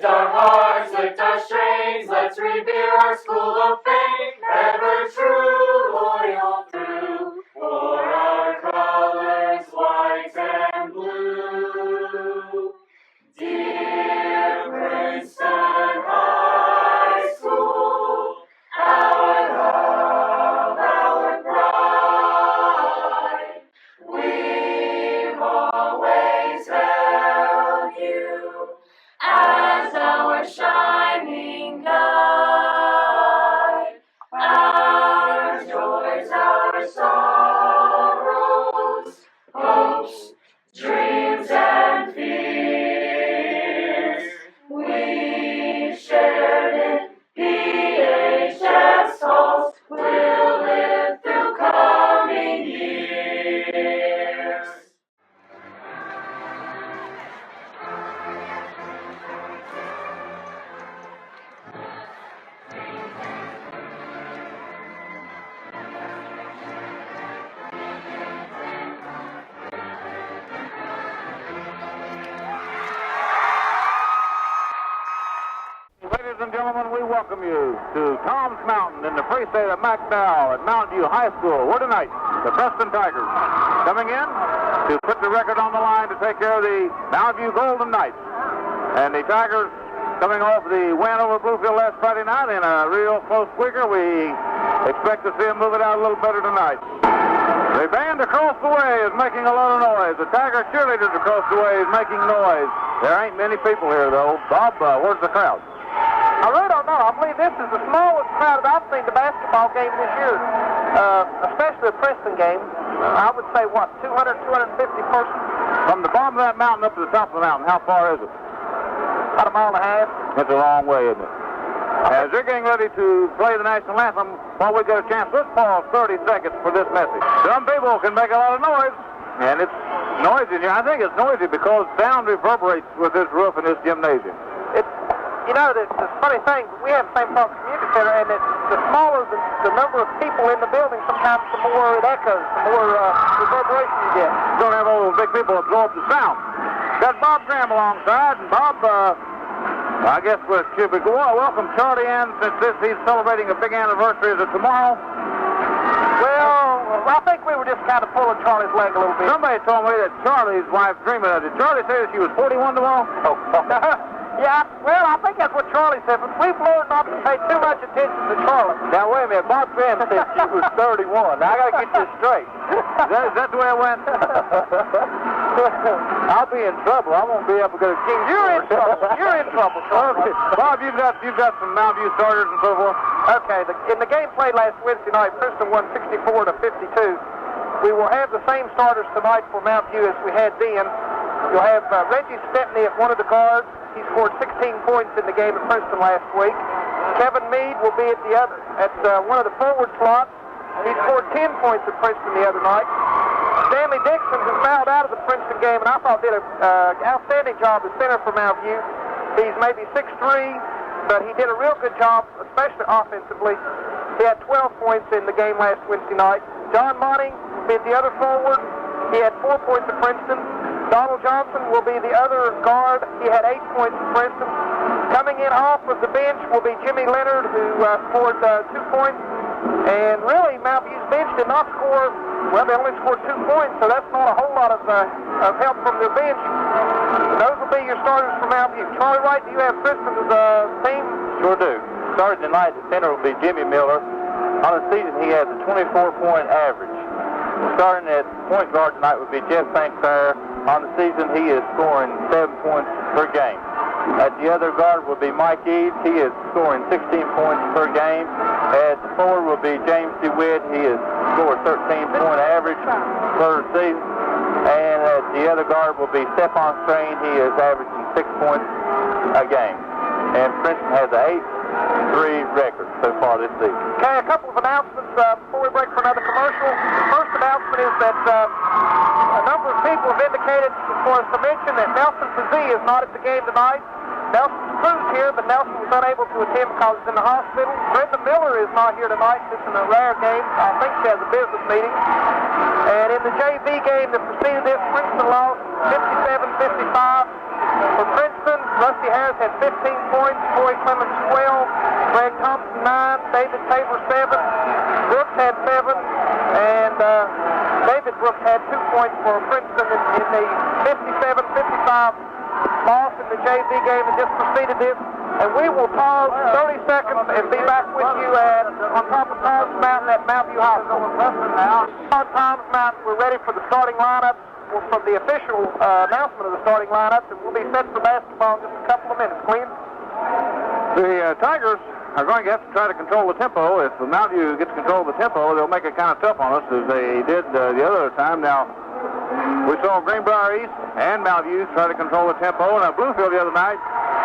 Lift our hearts, lift our strains, let's revere our school of fame, ever true, loyal through, for our colors white and blue. Dear Princeton High School, our love, our pride, we've always held you as our shining guide, our joys, our sorrows, hopes, dreams, and fears. We shared in PHS halls, we'll live through coming years. Ladies and gentlemen, we welcome you to Tom's Mountain in the free state of McDowell at Mountain View High School, where tonight the Preston Tigers coming in to put the record on the line to take care of the Mountain View Golden Knights. And the Tigers coming off the win over Bluefield last Friday night in a real close squeaker. We expect to see them move it out a little better tonight. The band across the way is making a lot of noise. The Tiger cheerleaders across the way is making noise. There ain't many people here, though. Bob, where's the crowd? I really don't know. I believe this is the smallest crowd I've seen the basketball game this year, especially the Princeton game. I would say, 200, 250 persons. From the bottom of that mountain up to the top of the mountain, how far is it? About a mile and a half. It's a long way, isn't it? As they're getting ready to play the national anthem, while we get a chance, let's pause 30 seconds for this message. Some people can make a lot of noise, and it's noisy here. I think it's noisy because sound reverberates with this roof in this gymnasium. You know, the funny thing, we have the same problem community center, and the smaller the number of people in the building, sometimes the more it echoes, the more reverberation you get. You don't have all those big people absorb the sound. Got Bob Graham alongside, and Bob, I guess we should be welcome Charlie in, since he's celebrating a big anniversary. Is it tomorrow? Well, I think we were just kind of pulling Charlie's leg a little bit. Somebody told me that Charlie's wife dreaming of it. Did Charlie say that she was 41 tomorrow? Oh. Yeah, well, I think that's what Charlie said, but we've learned not to pay too much attention to Charlie. Now, wait a minute. Bob Graham said she was 31. Now, I got to get this straight. Is that the way it went? I'll be in trouble. I won't be able to go to King's. You're in trouble. You're in trouble, Charlie. Okay. Bob, you've got some Mountain View starters and so forth. Okay, in the game played last Wednesday night, Princeton won 64-52. We will have the same starters tonight for Mountain View as we had then. You'll have Reggie Stepney at one of the guards. He scored 16 points in the game at Princeton last week. Kevin Meade will be at the other at one of the forward slots. He scored 10 points at Princeton the other night. Stanley Dixon, who's fouled out of the Princeton game, and I thought did an outstanding job as center for Mountain View. He's maybe 6'3", but he did a real good job, especially offensively. He had 12 points in the game last Wednesday night. John Monting will be at the other forward. He had 4 points at Princeton. Donald Johnson will be the other guard. He had 8 points at Princeton. Coming in off of the bench will be Jimmy Leonard, who scored 2 points. And really, Mountain View's bench did not score. Well, they only scored 2 points, so that's not a whole lot of help from their bench. Those will be your starters for Mountain View. Charlie Wright, do you have Princeton's team? Sure do. Starting tonight, the center will be Jimmy Miller. On the season, he has a 24-point average. Starting at point guard tonight would be Jeff St. Clair. On the season, he is scoring 7 points per game. At the other guard will be Mike Eads. He is scoring 16 points per game. At the forward will be James DeWitt. He has scored 13-point average per season. And at the other guard will be Stephon Strain. He is averaging 6 points a game. And Princeton has an 8-3 record so far this season. Okay, a couple of announcements before we break for another commercial. The first announcement is that a number of people have indicated for us to mention that Nelson Pazee is not at the game tonight. Nelson's crew's here, but Nelson was unable to attend because he's in the hospital. Brenda Miller is not here tonight. This is a rare game. I think she has a business meeting. And in the JV game that preceded this, Princeton lost 57-55. For Princeton, Rusty Harris had 15 points, Troy Clemens 12, Greg Thompson 9, David Tabor 7, Brooks had 7, and David Brooks had 2 points for Princeton in the 57-55 loss in the JV game that just preceded this. And we will pause 30 seconds and be back with you on top of Tom's Mountain at Mountview High School. On Tom's Mountain, we're ready for the starting lineup, from the official announcement of the starting lineups, and we'll be set for basketball in just a couple of minutes. Queen? The Tigers are going to have to try to control the tempo. If Mountview gets control of the tempo, they'll make it kind of tough on us as they did the other time. Now, we saw Greenbrier East and Mountview try to control the tempo, and Bluefield the other night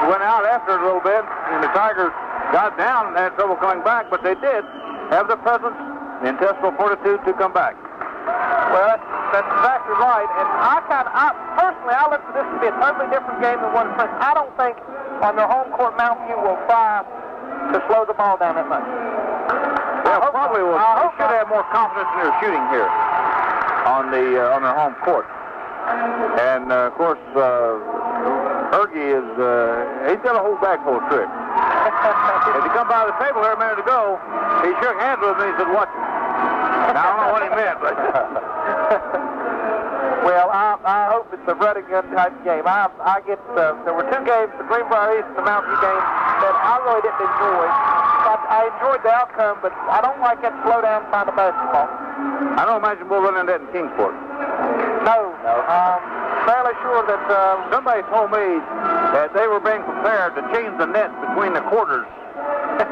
went out after it a little bit, and the Tigers got down and had trouble coming back, but they did have the presence, the intestinal fortitude to come back. Well, that's exactly right, and personally, I look for this to be a totally different game than one Princeton. I don't think on their home court Mountview will try to slow the ball down that much. Well, probably will. They should have more confidence in their shooting here on their home court. And of course, Ergie he's got a whole bag full of tricks. If you come by the table here a minute ago, he shook hands with me and he said, "Watch it." Now, I don't know what he meant, but well, I hope it's a running gun type game. There were 2 games, the Greenbrier East and the Mountview game, that I really didn't enjoy. I enjoyed the outcome, but I don't like that slow down kind of basketball. I don't imagine we'll run into that in Kingsport. No. Fairly sure that Somebody told me that they were being prepared to change the nets between the quarters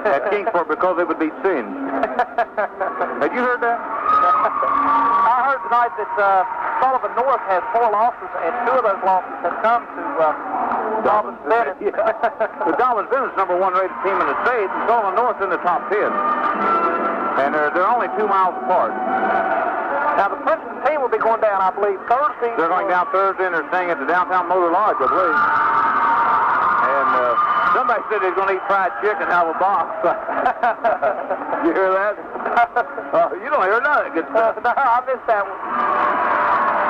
at Kingsport because they would be singed. Had you heard that? I heard tonight that Sullivan North has 4 losses, and 2 of those losses have come to Dobbins Bennett. The Dobbins Bennett's number 1 rated team in the state, and Sullivan North in the top 10. And they're only 2 miles apart. Now, the Princeton team will be going down, I believe, Thursday. They're going down Thursday, and they're staying at the Downtown Motor Lodge, I believe. And somebody said they're going to eat fried chicken out of a box. You hear that? You don't hear nothing. Good stuff. No, I missed that one.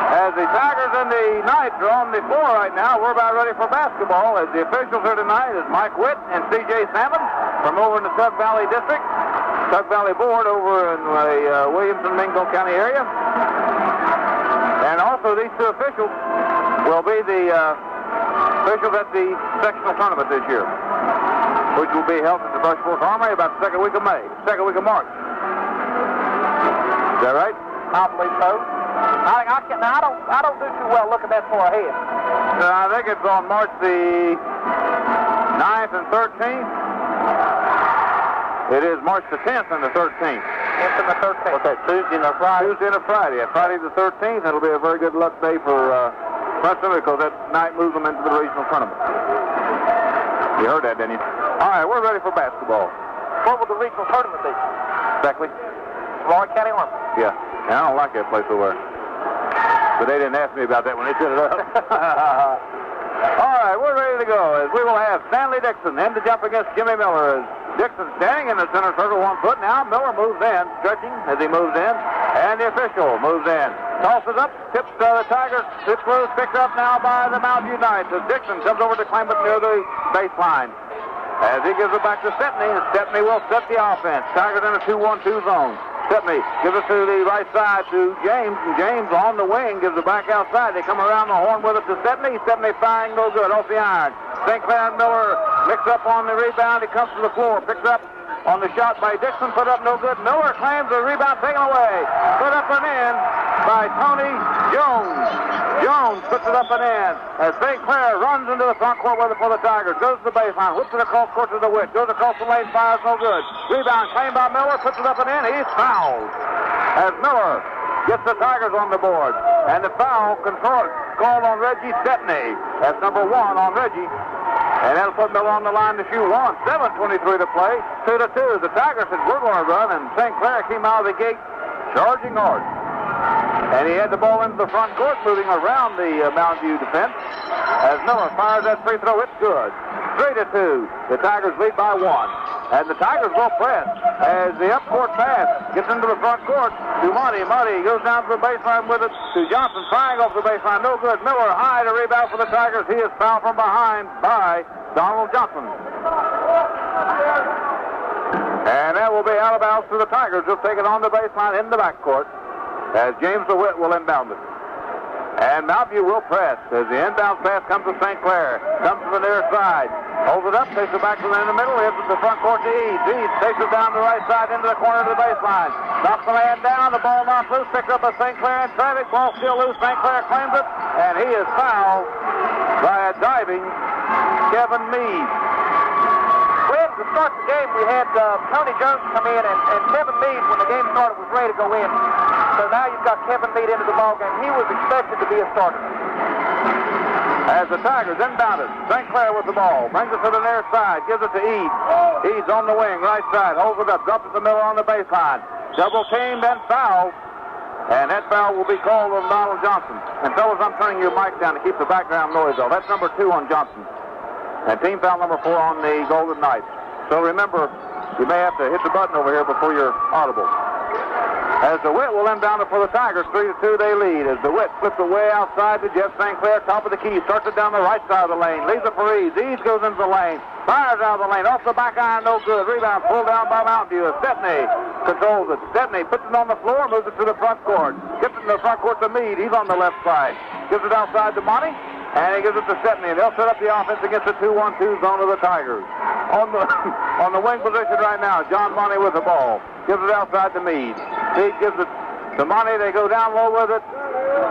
As the Tigers and the Knights are on the floor right now, we're about ready for basketball. As the officials here tonight is Mike Witt and C.J. Salmon from over in the Tug Valley District. Tug Valley Board over in the Williamson-Mingo County area. And also these 2 officials will be the officials at the sectional tournament this year, which will be held at the Brush Fork Armory about the 2nd week of March. Is that right? I believe so. I don't do too well looking that far ahead. I think it's on March the 9th and 13th. It is March the 10th and the 13th. 10th and the 13th. What's that, Tuesday and a Friday? Tuesday and a Friday. Friday the 13th, that'll be a very good luck day for Princeton because that night moves them into the regional tournament. You heard that, didn't you? All right, we're ready for basketball. What will the regional tournament be? Exactly. Roy County Army. Yeah, and I don't like that place over there. But they didn't ask me about that when they set it up. All right, we're ready to go as we will have Stanley Dixon in to jump against Jimmy Miller. As Dixon standing in the center circle, 1 foot. Now Miller moves in, stretching as he moves in, and the official moves in. Tosses up, tips the Tigers, tips loose, picked up now by the Mountview Knights as Dixon comes over to claim it near the baseline. As he gives it back to Stepney, and Stepney will set the offense. Tigers in a 2-1-2 zone. Stepney gives it to the right side to James, and James on the wing gives it back outside. They come around the horn with it to Stepney. Stepney firing no good off the iron. St. Clair and Miller mix up on the rebound. He comes to the floor, picks up on the shot by Dixon, put up no good. Miller claims the rebound taken away. Put up and in by Tony Jones. Jones puts it up and in as St. Clair runs into the front court with it for the Tigers. Goes to the baseline, whips it across court to the width. Goes across the lane, fires no good. Rebound claimed by Miller, puts it up and in. He's fouled as Miller gets the Tigers on the board. And the foul called on Reggie Stepney. That's number 1 on Reggie. And that'll put Miller on the line to shoot 7:23 to play. 2-2. The Tigers said, we're going to run, and St. Clair came out of the gate charging hard. And he had the ball into the front court, moving around the Mountview defense. As Miller fires that free throw, it's good. 3-2. The Tigers lead by 1. And the Tigers will press as the up court pass gets into the front court to Monty. Monty goes down to the baseline with it to Johnson, trying off the baseline. No good. Miller high to rebound for the Tigers. He is fouled from behind by Donald Johnson. And that will be out of bounds to the Tigers. They'll take it on the baseline in the backcourt as James DeWitt will inbound it. And Mountview View will press as the inbound pass comes to St. Clair. Comes to the near side. Holds it up, takes it back to the in the middle, hits it to the front court to Eads. Eads takes it down the right side into the corner of the baseline. Knocks the man down, the ball knocked loose, picked up by St. Clair in traffic. Ball still loose, St. Clair claims it, and he is fouled by a diving Kevin Meade. Well, to start the game, we had Tony Jones come in, and Kevin Meade, when the game started, was ready to go in. So now you've got Kevin Meade into the ballgame. He was expected to be a starter. As the Tigers inbound it, St. Clair with the ball, brings it to the near side, gives it to Eads. Eads on the wing, right side, holds it up, drops it to Miller on the baseline. Double teamed and fouled. And that foul will be called on Donald Johnson. And fellas, I'm turning your mic down to keep the background noise off. That's number 2 on Johnson. And team foul number 4 on the Golden Knights. So remember, you may have to hit the button over here before you're audible. As DeWitt will inbound it for the Tigers, 3-2 they lead. As DeWitt flips it way outside to Jeff St. Clair, top of the key, starts it down the right side of the lane, leaves it for Eads. Eads goes into the lane, fires out of the lane, off the back iron, no good. Rebound pulled down by Mountview. Stepney controls it. Stepney puts it on the floor, moves it to the front court. Gets it in the front court to Meade. He's on the left side. Gives it outside to Monty. And he gives it to Stepney. They'll set up the offense against the 2-1-2 zone of the Tigers. On the wing position right now, John Monty with the ball. Gives it outside to Meade. Meade gives it to Monty. They go down low with it.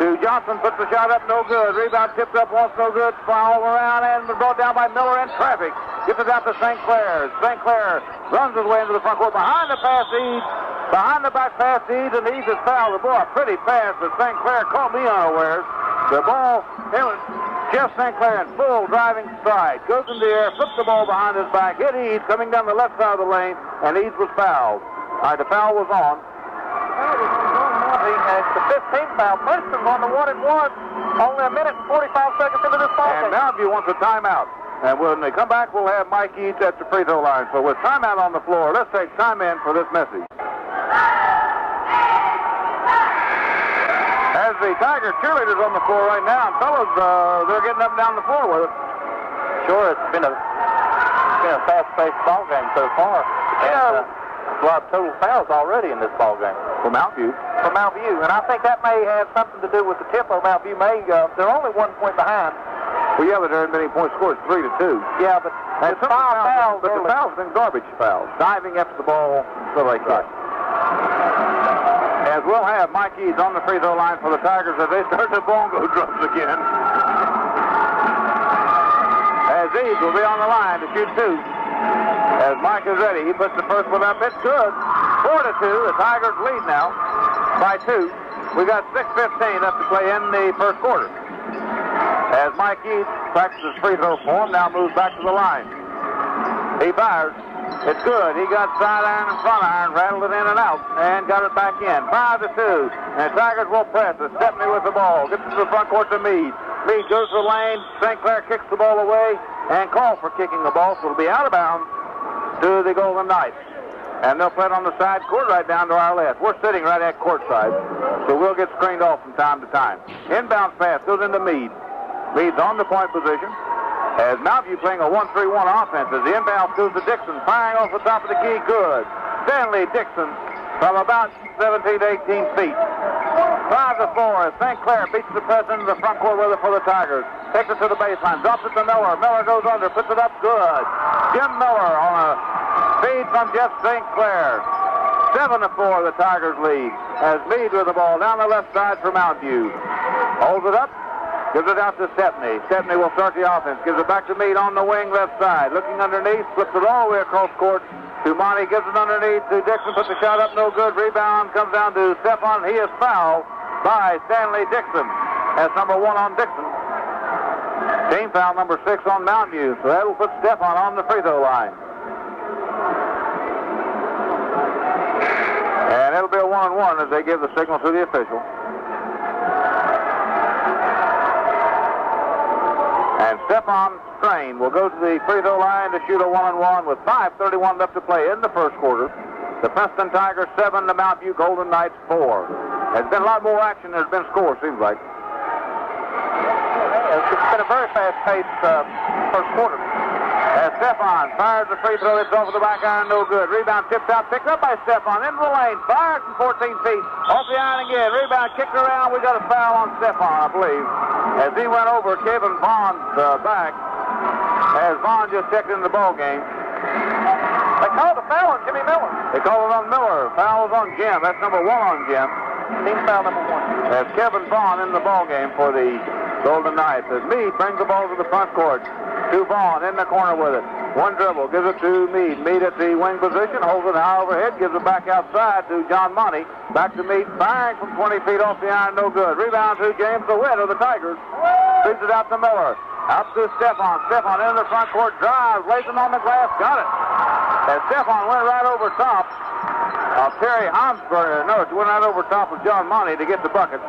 To Johnson, puts the shot up, no good. Rebound tipped up once, no good. Foul around and brought down by Miller in traffic. Gets it out to St. Clair. St. Clair runs his way into the front court. Behind the pass, Eads. Behind the back pass, Eads, and Eads is fouled. Boy, a pretty pass, but St. Clair caught me unawares. The ball, Jeff St. Clair in full driving stride. Goes in the air, flips the ball behind his back. Hit Eads coming down the left side of the lane, and Eads was fouled. All right, the foul was on. He has the 15th foul. Princeton's on the 1-1. Only a minute and 45 seconds into this ball And game. Mountview wants a timeout. And when they come back, we'll have Mike Eads at the free throw line. So with timeout on the floor, let's take time in for this message. As the Tiger cheerleaders on the floor right now, and fellas, they're getting up and down the floor with it. Sure, it's been a fast-paced ball game so far. And a lot of total fouls already in this ball game. For Mountview. For Mountview, and I think that may have something to do with the tempo. Mountview may, they're only 1 point behind. Well, yeah, but there aren't many points scored. It's 3-2. Yeah, but And the fouls but the early. fouls have been garbage fouls. Diving after the ball, so like that. As we'll have Mike Eads on the free throw line for the Tigers as they start the bongo drums again. As Eads will be on the line to shoot 2. As Mike is ready, he puts the first one up. It's good. 4-2. The Tigers lead now by 2. We got 6:15 left to play in the first quarter. As Mike Eads practices free throw form, now moves back to the line. He fires. It's good. He got side iron and front iron, rattled it in and out, and got it back in. 5-2. And the Tigers will press. It's Stepney with the ball. Gets to the front court to Meade. Meade goes to the lane. St. Clair kicks the ball away and calls for kicking the ball, so it'll be out of bounds to the Golden Knights. And they'll play it on the side court right down to our left. We're sitting right at court side, so we'll get screened off from time to time. Inbound pass goes into Meade. Meade's on the point position. As Mountview playing a 1-3-1 offense as the inbound goes to Dixon, firing off the top of the key, good. Stanley Dixon from about 17 to 18 feet. 5-4 as St. Clair beats the press into the front court with it for the Tigers. Takes it to the baseline, drops it to Miller. Miller goes under, puts it up, good. Jim Miller on a feed from Jeff St. Clair. 7-4 the Tigers lead as Meade with the ball down the left side for Mountview. Holds it up. Gives it out to Stepney. Stepney will start the offense. Gives it back to Meade on the wing left side. Looking underneath. Flips it all the way across court to Monty. Gives it underneath to Dixon. Puts the shot up. No good. Rebound comes down to Stephon. He is fouled by Stanley Dixon. That's number 1 on Dixon. Team foul number 6 on Mountview. So that will put Stephon on the free throw line. And it'll be a 1-1 as they give the signal to the official. And Stefan Strain will go to the free throw line to shoot a 1-on-1 with 5:31 left to play in the first quarter. The Princeton Tigers 7, the Mount View Golden Knights 4. There's been a lot more action than there's been score, seems like. It's been a very fast-paced first quarter. As Stefan fires the free throw, it's off of the back iron, no good. Rebound tipped out, picked up by Stefan into the lane, fires from 14 feet, off the iron again. Rebound kicked around. We got a foul on Stefan, I believe, as he went over Kevin Vaughn's back. As Vaughn just checked into the ball game. They called a foul on Jimmy Miller. They called it on Miller. Foul was on Jim. That's number 1 on Jim. Team foul number 1. As Kevin Vaughn in the ball game for the Golden Knights. As Meade brings the ball to the front court. To Vaughn in the corner with it. One dribble, gives it to Meade. Meade at the wing position, holds it high overhead, gives it back outside to John Monty. Back to Meade, firing from 20 feet off the iron, no good. Rebound to James DeWitt of the Tigers. Feeds it out to Miller. Out to Stefan. Stefan in the front court, drives, lays it on the glass, got it. As Stefan went right over top of Terry Hansberger. No, it went right over top of John Monty to get the bucket.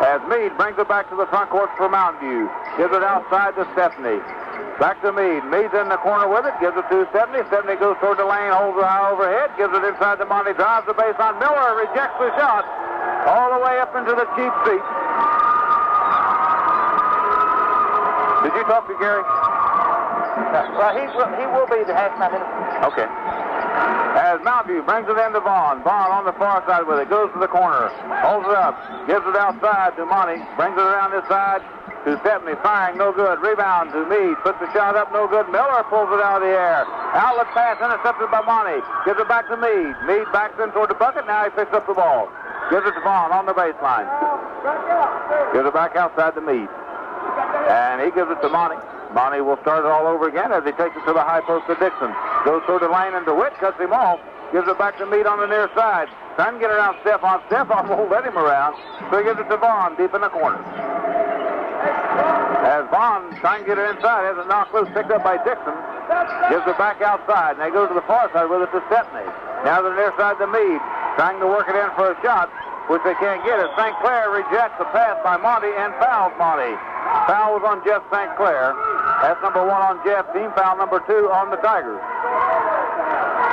As Meade brings it back to the front court for Mountain View. Gives it outside to Stephanie. Back to Meade. Meade's in the corner with it. Gives it to Stephanie. Stephanie goes toward the lane, holds it high overhead. Gives it inside to Monty. Drives the baseline. Miller rejects the shot. All the way up into the cheap seat. Did you talk to Gary? Well, he will be the halftime interview. Okay. As Mountain View brings it into Vaughn. Vaughn on the far side with it. Goes to the corner. Holds it up. Gives it outside to Monty. Brings it around this side to Stephanie. Firing. No good. Rebound to Meade. Puts the shot up. No good. Miller pulls it out of the air. Outlet pass intercepted by Monty. Gives it back to Meade. Meade backs in toward the bucket. Now he picks up the ball. Gives it to Vaughn on the baseline. Gives it back outside to Meade. And he gives it to Monty. Monty will start it all over again as he takes it to the high post to Dixon. Goes toward the lane and DeWitt cuts him off. Gives it back to Meade on the near side. Trying to get around Stefan. Stefan won't let him around. So he gives it to Vaughn deep in the corner. As Vaughn trying to get it inside, has it knocked loose, picked up by Dixon. Gives it back outside. And they go to the far side with it to Stephanie. Now to the near side to Meade. Trying to work it in for a shot, which they can't get it. St. Clair rejects the pass by Monty and fouls Monty. Foul was on Jeff St. Clair. That's number 1 on Jeff. Team foul number 2 on the Tigers.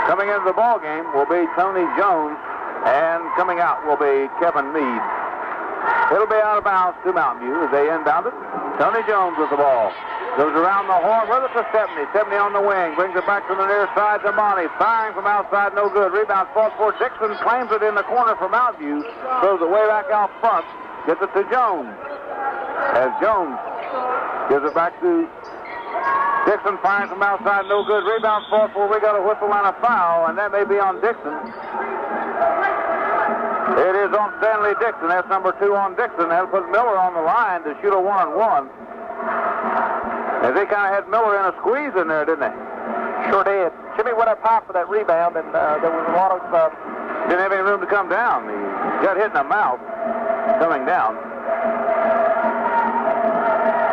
Coming into the ball game will be Tony Jones, and coming out will be Kevin Meade. It'll be out of bounds to Mountain View as they inbound it. Tony Jones with the ball. Goes around the horn with it to Stephanie. Stephanie on the wing. Brings it back to the near side to Monty. Firing from outside, no good. Rebound fought for Dixon. Claims it in the corner for Mountain View. Throws it way back out front. Gets it to Jones. As Jones gives it back to Dixon. Firing from outside, no good. Rebound fought for. We got a whistle and a foul, and that may be on Dixon. It is on Stanley Dixon. That's number 2 on Dixon. That'll put Miller on the line to shoot a 1-on-1. As they kind of had Miller in a squeeze in there, didn't they? Sure did. Jimmy went up high for that rebound, and there was a lot of... Didn't have any room to come down. He got hit in the mouth coming down.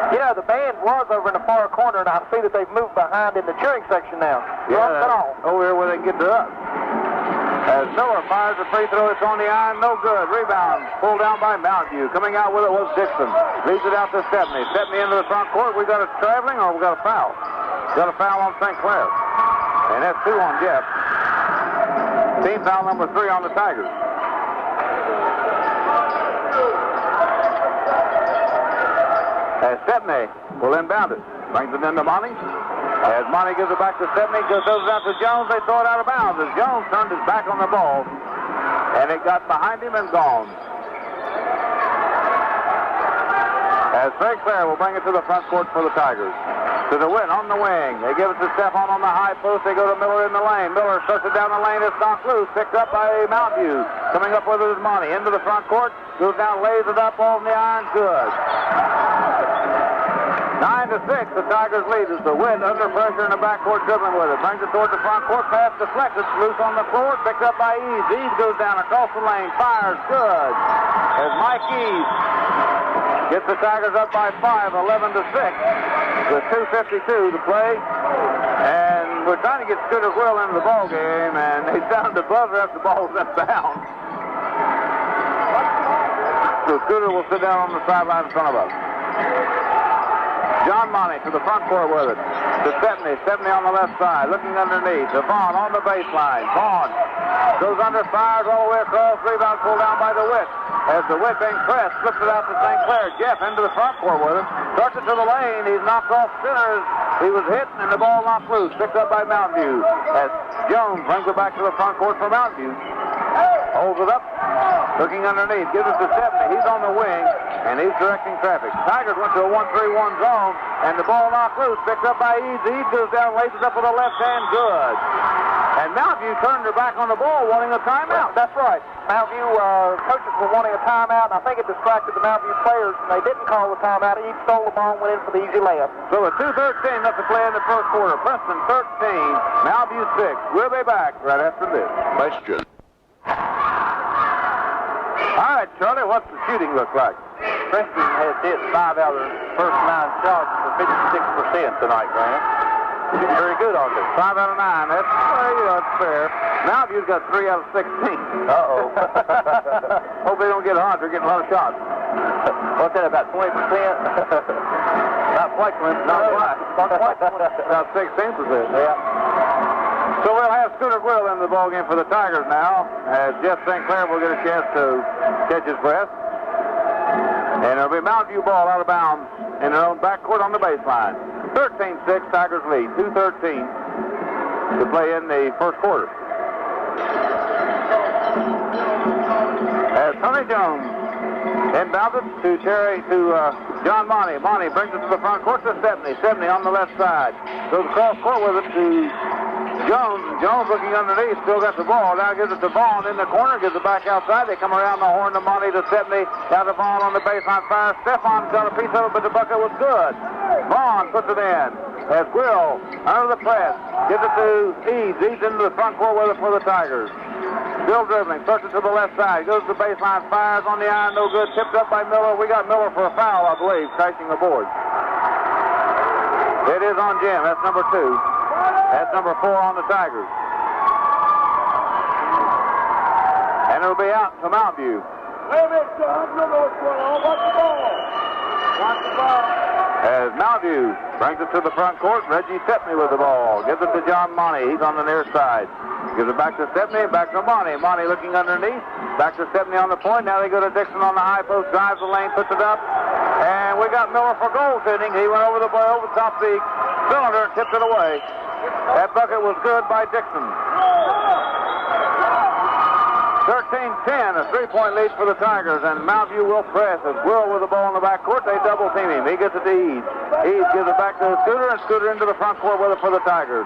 You know, the band was over in the far corner, and I see that they've moved behind in the cheering section now. Over here where they can get to us. As Miller fires the free throw, it's on the iron, no good. Rebound pulled down by Mountain View. Coming out with it was Dixon. Leads it out to Stephanie. Stephanie into the front court. We got a traveling or we got a foul? Got a foul on St. Clair. And that's 2 on Jeff. Team foul number 3 on the Tigers. As Stephanie will inbound it. Brings it into Monty. As Monty gives it back to Stephanie, goes out to Jones, they throw it out of bounds. As Jones turned his back on the ball, and it got behind him and gone. As St. Clair will bring it to the front court for the Tigers. To the win on the wing. They give it to Stefan on the high post. They go to Miller in the lane. Miller starts it down the lane. It's knocked loose. Picked up by Mountain View. Coming up with it is Monty. Into the front court. Goes down, lays it up on the iron. Good. 9-6, the Tigers lead as the Wind under pressure in the backcourt dribbling with it. Brings it toward the front court, pass deflected, loose on the floor, picked up by Eves. Eves goes down across the lane, fires, good. As Mike Eves gets the Tigers up by 5, 11-6, with 2:52 to play. And we're trying to get Scooter Will into the ball game, and they sound the buzzer after the ball's in bounds. So Scooter will sit down on the sideline in front of us. John Monty to the front court with it. To Stepney. Stepney on the left side, looking underneath. To Vaughn on the baseline. Vaughn goes under, fires all the way across. Rebound pulled down by DeWitt. As DeWitt being pressed, flips it out to St. Clair. Jeff into the front court with it. Starts it to the lane. He's knocked off centers. He was hit, and the ball knocked loose. Picked up by Mountain View. As Jones brings it back to the front court for Mountain View. Holds it up. Looking underneath. Gives it to Stepney. He's on the wing, and he's directing traffic. Tigers went to a 1-3-1 zone, and the ball knocked loose. Picked up by Eads. Eads goes down, lays it up with a left hand. Good. And Mountain View turned their back on the ball, wanting a timeout. That's right. Mountain View coaches were wanting a timeout, and I think it distracted the Mountain View players, and they didn't call the timeout. Eads stole the ball and went in for the easy layup. So with 2:13 left to play in the first quarter. Preston 13, Mountain View 6. We'll be back right after this. Question. All right, Charlie, what's the shooting look like? Preston has hit 5 out of the first 9 shots for 56% tonight, Grant. Getting very good on this. 5 out of 9. That's, that's fair. Mountain View's got 3 out of 16. Uh-oh. Hope they don't get hot. They're getting a lot of shots. What's that, about 20%? Not quite 20%. About 16%. Yeah. So we'll have Scooter Grill in the ballgame for the Tigers now, as Jeff St. Clair will get a chance to catch his breath. And it'll be Mountain View ball out of bounds in their own backcourt on the baseline. 13-6, Tigers lead. 2:13 to play in the first quarter. As Tony Jones inbounds it to John Monty. Monty brings it to the front court to Stepney. Stepney on the left side. Goes across court with it to Jones. Jones looking underneath, still got the ball. Now gives it to Vaughn in the corner, gives it back outside. They come around the horn to Monty to Stepney. Now to Vaughn on the baseline fire. Stefan's got a piece of it, but the bucket was good. Vaughn puts it in. As Grill under the press. Gives it to Eads. Eads into the front court with it for the Tigers. Still dribbling. Starts it to the left side. Goes to the baseline. Fires on the iron. No good. Tipped up by Miller. We got Miller for a foul, I believe, crashing the board. It is on Jim. That's number 2. That's number 4 on the Tigers. And it'll be out to Mountain View. Wait a minute, John. You know what's going on. Watch the ball. Watch the ball. As Mountain View brings it to the front court, Reggie Stepney with the ball. Gives it to John Monty. He's on the near side. Gives it back to Stepney, back to Monty. Monty looking underneath. Back to Stepney on the point. Now they go to Dixon on the high post. Drives the lane, puts it up. And we got Miller for goaltending. He went over the top of the cylinder and tipped it away. That bucket was good by Dixon. 13-10, a 3-point lead for the Tigers, and Mountain View will press. As Grill with the ball in the backcourt, they double team him. He gets it to Eads. Eads gives it back to Scooter, and Scooter into the front court with it for the Tigers.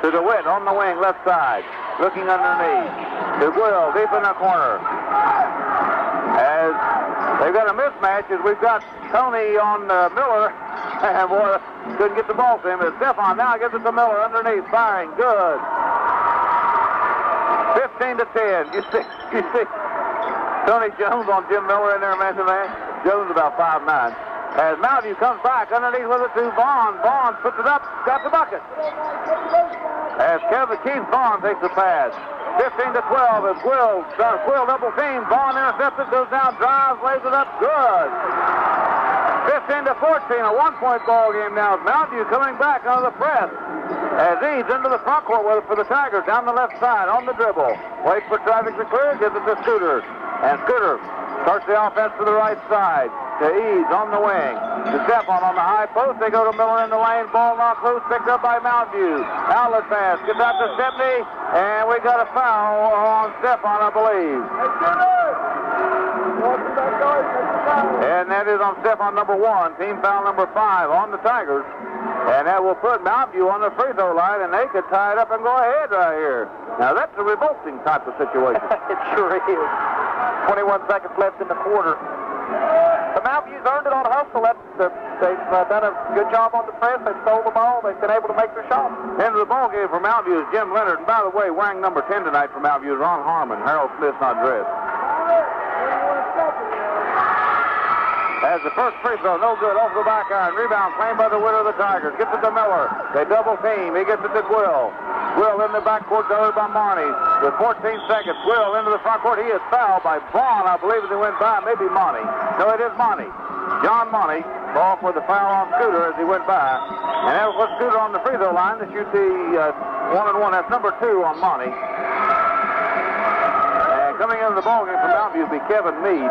To DeWitt on the wing, left side, looking underneath. To Grill, deep in the corner. As they've got a mismatch, as we've got Tony on Miller, and boy, couldn't get the ball to him. As Stefan now gives it to Miller underneath, firing, good. 15-10. You see Tony Jones on Jim Miller in there, man. Jones about 5'9". As Mountain View comes back underneath with it to Vaughn. Vaughn puts it up, got the bucket. As Keith Vaughn takes the pass. 15-12 as Quill double team. Vaughn intercepts it, goes down, drives, lays it up, good. 15-14, a 1-point ball game now. Mountain View coming back under the press. As Eads into the front court with it for the Tigers down the left side on the dribble. Waits for traffic to clear, gives it to Scooter. And Scooter starts the offense to the right side. To Eads on the wing. To Stefan on the high post. They go to Miller in the lane. Ball knocked loose. Picked up by Mountain View. Outlet pass. Gets out to Stepney. And we got a foul on Stefan, I believe. And that is on Stefan number 1. Team foul number 5 on the Tigers. And that will put Mountain View on the free throw line, and they could tie it up and go ahead right here. Now, that's a revolting type of situation. It sure is. 21 seconds left in the quarter. The Mountain View's earned it on hustle. They've done a good job on the press. They've stole the ball. They've been able to make their shots. Into the ball game for Mountain View is Jim Leonard. And by the way, wearing number 10 tonight for Mountain View is Ron Harmon. Harold Smith's not dressed. As the first free throw, no good, off the back iron. Rebound claimed by the winner of the Tigers. Gets it to Miller. They double team. He gets it to Quill. Quill in the backcourt, guarded by Monty. With 14 seconds, Quill into the front court. He is fouled by Vaughn, I believe, as he went by. Maybe Monty. No, it is Monty. John Monty Ball for the foul on Scooter as he went by. And that will put Scooter on the free throw line to shoot the 1-and-1. That's number 2 on Monty. And coming into the ballgame from Mountain View will be Kevin Meade.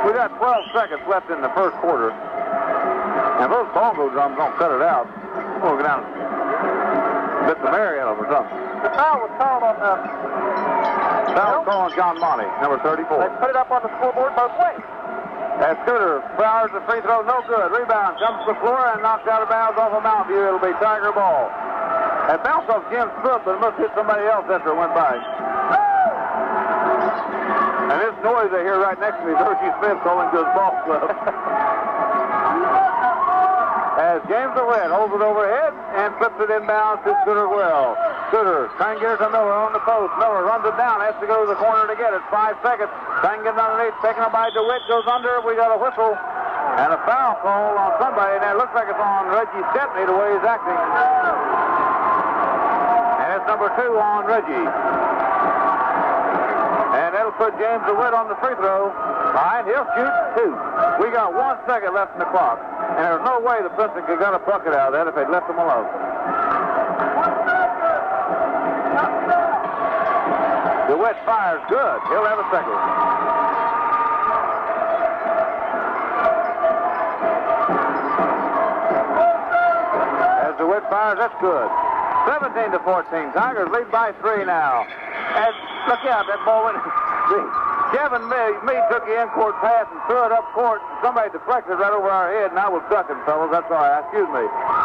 We got 12 seconds left in the first quarter. And those bongo drums don't cut it out. We'll go down and get the Mary out of or something. The foul was called on the... Foul call on John Monty, number 34. They put it up on the scoreboard both ways. As Scooter fires the free throw, no good. Rebound comes to the floor and knocks out of bounds off of Mountain View. It'll be Tiger ball. It bounced off Jim's foot, but it must hit somebody else after it went by. And this noise I hear right next to me is Hershey Smith calling to his ball club. As James DeWitt holds it overhead and flips it inbounds to Scooter Well. Scooter trying to get it to Miller on the post. Miller runs it down, has to go to the corner to get it. 5 seconds. Trying to get it underneath. Taken up by DeWitt. Goes under. We got a whistle and a foul call on somebody. And it looks like it's on Reggie Stepney the way he's acting. And it's number 2 on Reggie. And that'll put James DeWitt on the free throw line. He'll shoot 2. We got 1 second left in the clock. And there's no way the Princeton could have got a bucket out of that if they'd left him alone. DeWitt fires good. He'll have a second. As DeWitt fires, that's good. 17-14. Tigers lead by 3 now. And look out, that ball went. Kevin Meade took the in-court pass and threw it up court. Somebody deflected right over our head, and I was ducking, fellas. That's all right. Excuse me.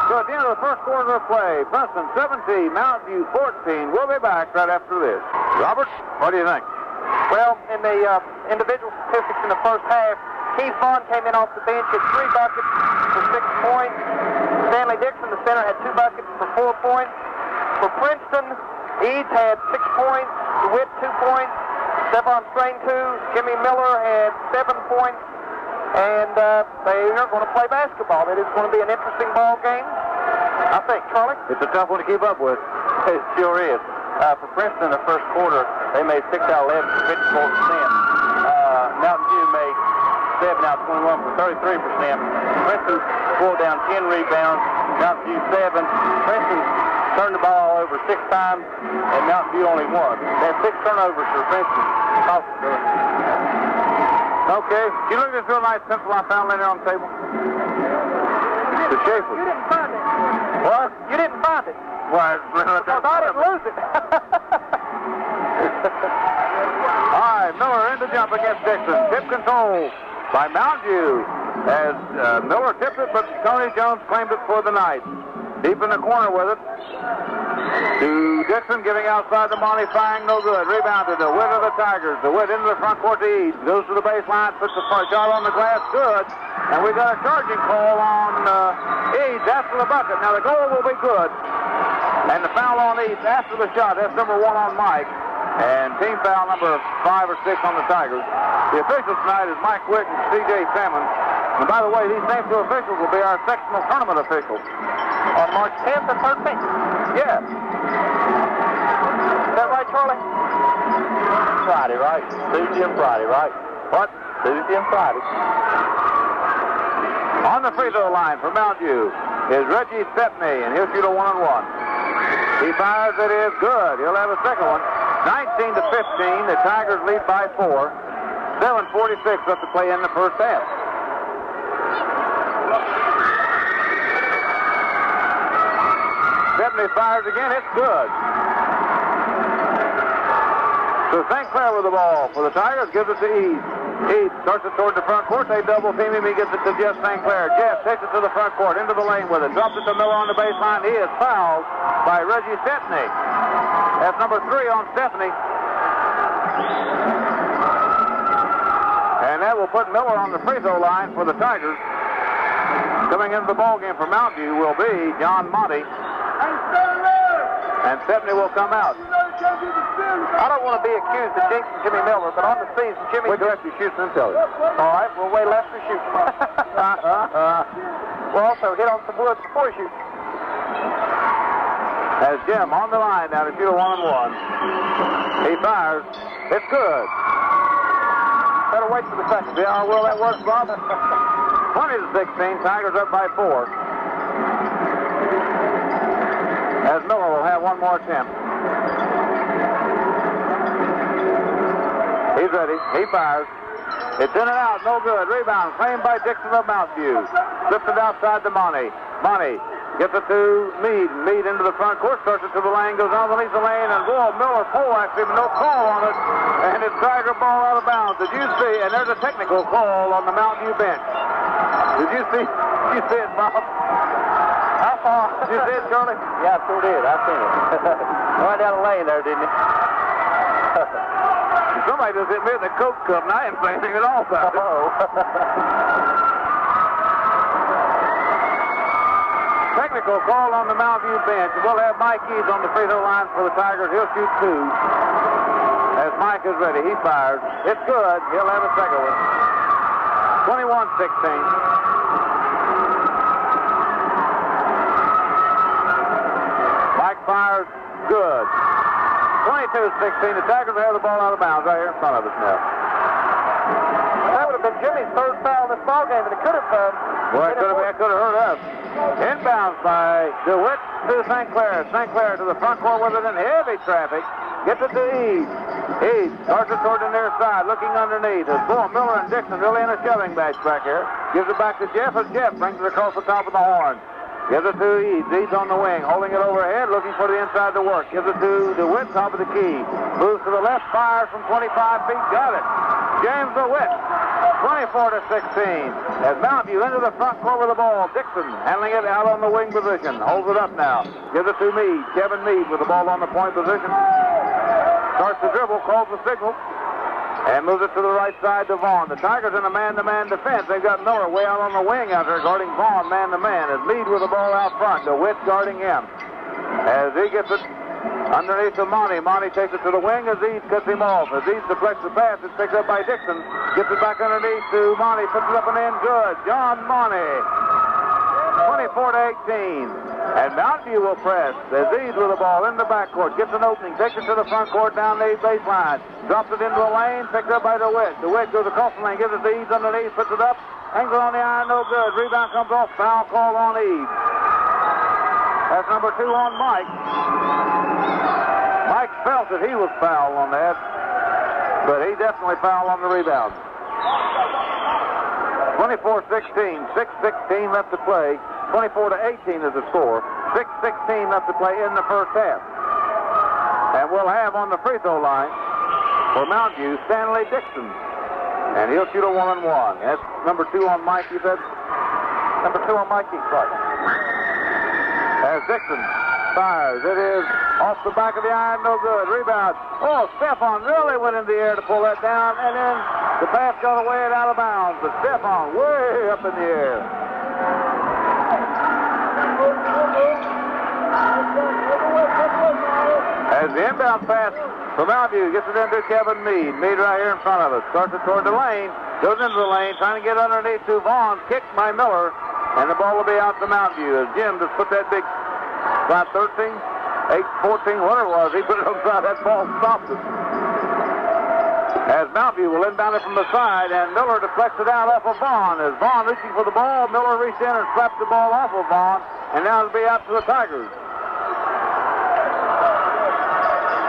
So at the end of the first quarter of play, Princeton 17, Mountain View 14. We'll be back right after this. Robert, what do you think? Well, in the individual statistics in the first half, Keith Vaughn came in off the bench at 3 buckets for 6 points. Stanley Dixon, the center, had 2 buckets for 4 points. For Princeton, Eads had 6 points, DeWitt 2 points, Stephon Strain 2, Jimmy Miller had 7 points, and they are going to play basketball. It is going to be an interesting ball game, I think. Charlie? It's a tough one to keep up with. It sure is. For Princeton in the first quarter, they made 6 out of 11 for 54%. Mountain View made 7 out of 21 for 33%. Princeton pulled down 10 rebounds, Mountain View 7. Princeton turned the ball over 6 times, and Mountain View only 1. They had 6 turnovers for Princeton. Okay. You look at this real nice pencil I found laying there on the table? The Schaefer. You didn't find it. What? You didn't find it. Why? Because I didn't lose it. All right, Miller in the jump against Dixon. Tip control by Mountain View as Miller tipped it, but Tony Jones claimed it for the night. Deep in the corner with it. To Dixon, giving outside the Monty, firing no good. Rebounded. DeWitt of the Tigers. DeWitt into the front court to Eads. Goes to the baseline, puts the shot on the glass. Good. And we got a charging call on Eads after the bucket. Now the goal will be good. And the foul on Eads after the shot. That's number 1 on Mike. And team foul number 5 or 6 on the Tigers. The officials tonight is Mike Wick and C.J. Salmon. And by the way, these same 2 officials will be our sectional tournament officials On March 10th and 13th. Yes. Is that right, Charlie? Friday, right? Tuesday and Friday, right? What? Tuesday and Friday. On the free throw line for Mountain View is Reggie Stepney, and he'll shoot a 1-on-1. He fires, it is good. He'll have a second one. 19-15, the Tigers lead by 4. 7:46 left to play in the first half. Stepney fires again, it's good. So St. Clair with the ball for the Tigers, gives it to Eads. Eads starts it toward the front court. They double team him. He gets it to Jeff St. Clair. Jeff takes it to the front court, into the lane with it. Drops it to Miller on the baseline. He is fouled by Reggie Stepney. That's number 3 on Stepney. And that will put Miller on the free throw line for the Tigers. Coming into the ballgame for Mountain View will be John Monty. And Stepney will come out. I don't want to be accused of jinxing Jimmy Miller, but on the season, Jimmy... Wait till after you shoot and tell you. All right, we'll wait after you shoot. We'll also hit on some woods before you shoot. As Jim on the line now to shoot a 1-on-1. He fires. It's good. Better wait for the second. See how well that works, Bob? 20-16, Tigers up by 4. As Miller will have one more attempt. He's ready. He fires. It's in and out. No good. Rebound. Claimed by Dixon of Mountain View. Slips it outside to Monty. Monty gets it to Meade. Meade into the front court. Starts it to the lane. Goes underneath the lane. And boy, Miller poleaxed him. No call on it. And it's Tiger ball out of bounds. Did you see? And there's a technical call on the Mountain View bench. Did you see? Did you see it, Bob? How far? Did you see it, Charlie? Yeah, I sure did. I seen it. Right down the lane there, didn't he? Somebody just hit me in the Coke cup, and I didn't say anything at all about it. Technical call on the Mountain View bench. We'll have Mike Eads on the free throw line for the Tigers. He'll shoot 2. As Mike is ready, he fires. It's good. He'll have a second one. 21-16. Mike fires. Good. 22-16. The Tigers have the ball out of bounds right here in front of us now. That would have been Jimmy's third foul in this ball game, and it could have Boy, it could have hurt us. Inbounds by DeWitt to St. Clair. St. Clair to the front court with it in heavy traffic. Gets it to Eads. Eads starts it toward the near side, looking underneath. As Boy, Miller and Dixon really in a shoving match back here. Gives it back to Jeff, as Jeff brings it across the top of the horn. Gives it to Eads. Eads on the wing, holding it overhead, looking for the inside to work. Gives it to DeWitt, top of the key. Moves to the left, fires from 25 feet. Got it. James DeWitt, 24-16. As Mountain View into the front court with the ball. Dixon handling it out on the wing position. Holds it up now. Gives it to Meade. Kevin Meade with the ball on the point position. Starts the dribble, calls the signal. And moves it to the right side to Vaughn. The Tigers in a man-to-man defense. They've got Miller way out on the wing out there guarding Vaughn man-to-man. As Meade with the ball out front. DeWitt guarding him. As he gets it underneath to Monty. Monty takes it to the wing as Eads cuts him off. As Eads deflects the pass, it's picked up by Dixon. Gets it back underneath to Monty. Puts it up and in. Good. John Monty. 24-18. And Mountain View will press. As Eads with the ball in the backcourt. Gets an opening. Takes it to the front court down the baseline. Drops it into the lane. Picked up by DeWitt. DeWitt goes across the lane. Gives it to Eads underneath. Puts it up. Hangs it on the iron. No good. Rebound comes off. Foul call on Eads. That's number 2 on Mike. Mike felt that he was fouled on that, but he definitely fouled on the rebound. 24-16, 6:16 left to play. 24-18 is the score. 6:16 left to play in the first half. And we'll have on the free throw line for Mountain View, Stanley Dixon. And he'll shoot a 1-and-1. That's number 2 on Mike, you said? Number 2 on Mikey, right. As Dixon fires, it is off the back of the iron, no good. Rebound. Oh, Stefan really went in the air to pull that down, and then the pass got away and out of bounds. But Stefan way up in the air. As the inbound pass from Mountain View gets it into Kevin Meade. Meade right here in front of us. Starts it toward the lane. Goes into the lane, trying to get underneath to Vaughn. Kicked by Miller. And the ball will be out to Mountain View. As Jim just put that big 5-13, 8-14, whatever it was, he put it outside that ball and stopped it. As Mountain View will inbound it from the side, and Miller deflects it out off of Vaughn. As Vaughn reaching for the ball, Miller reached in and slapped the ball off of Vaughn, and now it'll be out to the Tigers.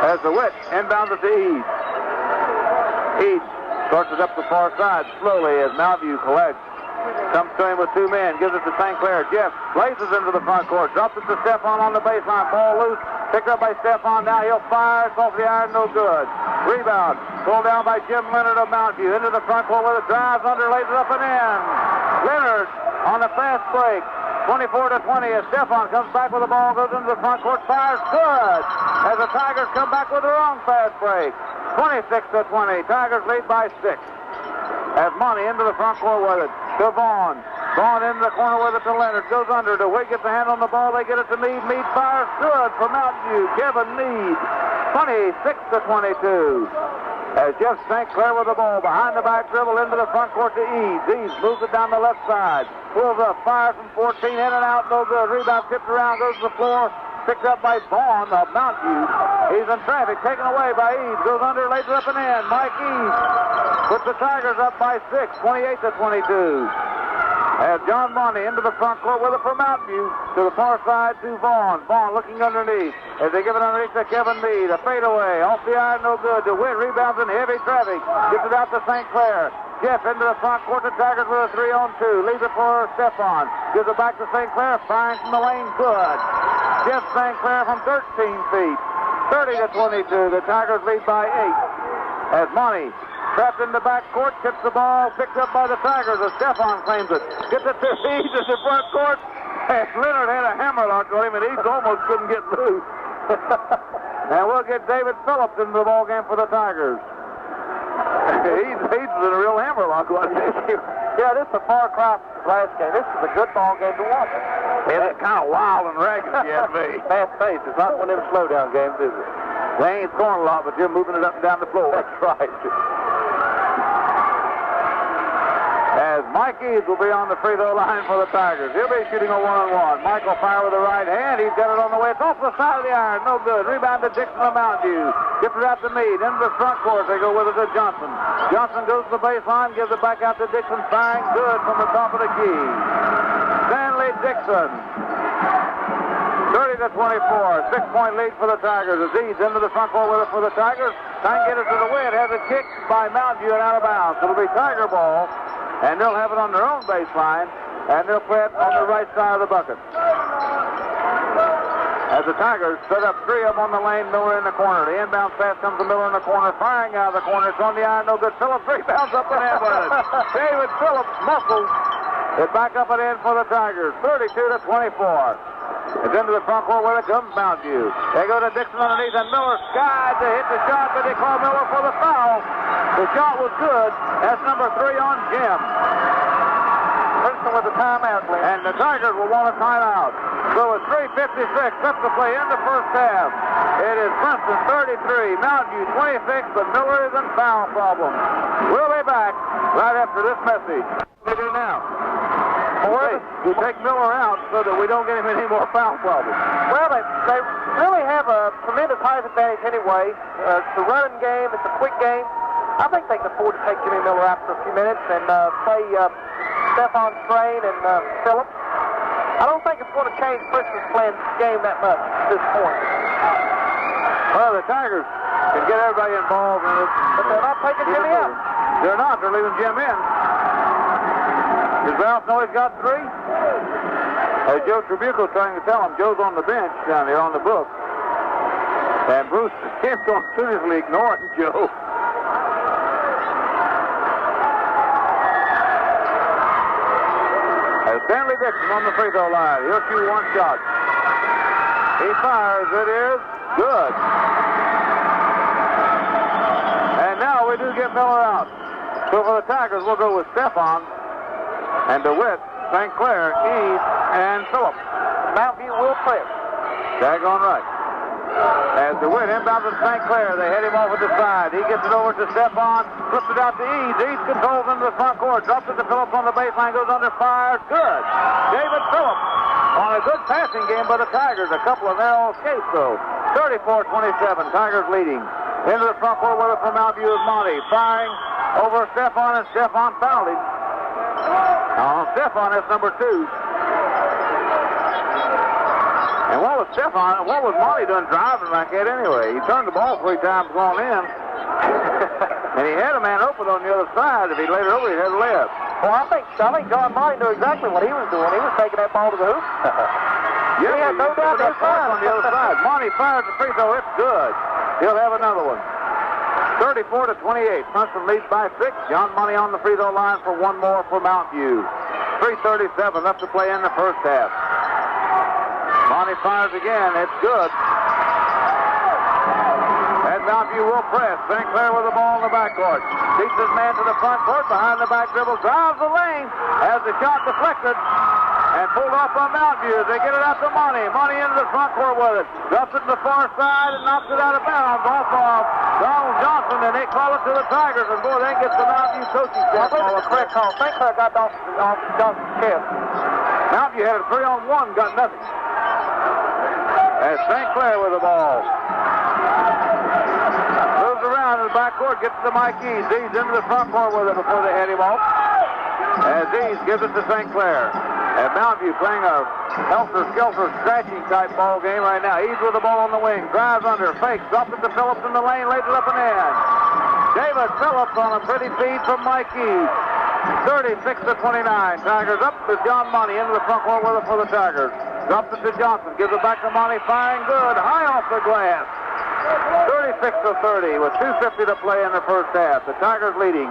As DeWitt inbounds it to Eads. Eads starts it up the far side slowly as Mountain View collects. Comes to him with 2 men, gives it to St. Clair. Jeff blazes into the front court, drops it to Stefan on the baseline. Ball loose, picked up by Stefan. Now he'll fire. It's off the iron, no good. Rebound, pulled down by Jim Leonard of Mountain View. Into the front court with it, drives under, lays it up and in. Leonard on the fast break. 24-20 as Stefan comes back with the ball, goes into the front court, fires good. As the Tigers come back with the wrong fast break. 26-20, Tigers lead by 6. As Monty into the front court with it. To Vaughn. Vaughn into the corner with it to Leonard. Goes under. DeWitt gets a hand on the ball. They get it to Meade. Meade fires good for Mountain View. Kevin Meade. 26-22. As Jeff St. Clair with the ball. Behind the back dribble into the front court to Eads. Eads moves it down the left side. Pulls up. Fires from 14. In and out. No good. Rebound tipped around. Goes to the floor. Picked up by Vaughn of Mountain View. He's in traffic, taken away by Eads. Goes under, lays it up and in. Mike Eads puts the Tigers up by 6, 28-22. As John Monty into the front court with it for Mountain View. To the far side to Vaughn. Vaughn looking underneath. As they give it underneath to Kevin Meade. A fadeaway. Off the iron, no good. DeWitt rebounds in heavy traffic. Gets it out to St. Clair. Jeff into the front court. The Tigers with a 3-on-2. Leaves it for Stephon. Gives it back to St. Clair. Firing from the lane. Good. Jeff St. Clair from 13 feet. 30-22. The Tigers lead by 8. As Monty trapped in the back court, tips the ball, picked up by the Tigers as Stephon claims it. Gets it to Eads in the front court. And Leonard had a hammerlock on him, and Eads almost couldn't get loose. And we'll get David Phillips into the ball game for the Tigers. Eads is in a real hammerlock, wasn't he? Yeah, this is a far cry from last game. This is a good ball game to watch. Yeah, it's kind of wild and ragged, you ask me. Fast pace. It's not one of them slow down games, is it? They ain't scoring a lot, but you're moving it up and down the floor. That's right. As Mike Eads will be on the free throw line for the Tigers. He'll be shooting a 1-on-1. Mike will fire with the right hand. He's got it on the way. It's off the side of the iron. No good. Rebound to Dixon of Mountain View. Gets it out to Meade. Into the front court. They go with it to Johnson. Johnson goes to the baseline. Gives it back out to Dixon. Firing good from the top of the key. Stanley Dixon. 30-24. 6-point lead for the Tigers. As Eads into the front court with it for the Tigers. Trying to get it to the win. Has it kicked by Mountain View and out of bounds. It'll be Tiger ball. And they'll have it on their own baseline, and they'll play it on the right side of the bucket. As the Tigers set up 3 of them on the lane, Miller in the corner. The inbound pass comes to Miller in the corner, firing out of the corner. It's on the iron, no good. Phillips rebounds up and in with it. David Phillips muscles it back up and in for the Tigers, 32-24. It's into the front court where it comes Mountain View. They go to Dixon underneath, and Miller skied to hit the shot, but they call Miller for the foul. The shot was good. That's number 3 on Jim. Princeton with the timeout, Glenn. And the Tigers will want a timeout. So it's 3:56 left to play in the first half. It is Princeton 33, Mountain View 26, but Miller is in foul problem. We'll be back right after this message. What do we do now? You take Miller out so that we don't get him any more foul problems. Well, they really have a tremendous height advantage anyway. It's a running game. It's a quick game. I think they can afford to take Jimmy Miller out for a few minutes and play Stephon Strain and Phillips. I don't think it's going to change Princeton's playing game that much at this point. Well, the Tigers can get everybody involved in it. But they're not taking Jimmy out. They're not. They're leaving Jim in. Does Ralph know he's got 3? Joe Trabucco's trying to tell him. Joe's on the bench down here on the book. And Bruce is going to seriously ignoring Joe. Stanley Dixon on the free throw line. He'll shoot 1 shot. He fires. It is good. And now we do get Miller out. So for the Tigers, we'll go with Stephon and DeWitt, St. Clair, Eads, and Phillips. Mountain View will press. Daggone right. As DeWitt inbounds to St. Clair, they head him off at the side. He gets it over to Stephon, flips it out to Eads. Eads controls into the front court, drops it to Phillips on the baseline, goes under, fires. Good. David Phillips on a good passing game by the Tigers. A couple of narrow escapes, though. 34-27, Tigers leading. Into the front court with it from Mountain View is Monty. Firing over Stephon, and Stephon fouled him. Stephon, that's number 2. And what was Stephon, what was Monty doing driving like that anyway? He turned the ball 3 times going in. And he had a man open on the other side. If he laid it over, he had left. Well, I think John Monty knew exactly what he was doing. He was taking that ball to the hoop. Yeah, he had no doubt that on the other side. Monty fires the free throw. It's good. He'll have another one. 34-28. Princeton leads by 6. John Monty on the free throw line for 1 more for Mountain View. 3:37 left to play in the first half. Monty fires again. It's good. And Mountain View will press. St. Clair with the ball in the backcourt. Beats his man to the front court. Behind the back dribble. Drives the lane. Has the shot deflected. And pulled off by Mountain View. They get it out to Monty. Monty into the front court with it. Drops it to the far side and knocks it out of bounds. Off of Donald Johnson. And they call it to the Tigers. And boy, they get the Mountain View coaching staff. I believe it's a correct call. St. Clair got off Johnson's chest. Mountain View had a 3-on-1. Got nothing. As As St. Clair with the ball. Moves around in the backcourt, gets to Mike Eads. Eads into the front court with it before they head him off. As Eads gives it to St. Clair. And Mountview playing a helter-skelter scratching type ball game right now. Eads with the ball on the wing. Drives under, fakes, drops it to Phillips in the lane, lays it up and in. David Phillips on a pretty feed from Mike Eads. 36-29. Tigers up to John Money into the front court with it for the Tigers. Drops it to Johnson. Gives it back to Money. Firing good. High off the glass. 36-30 with 2:50 to play in the first half. The Tigers leading.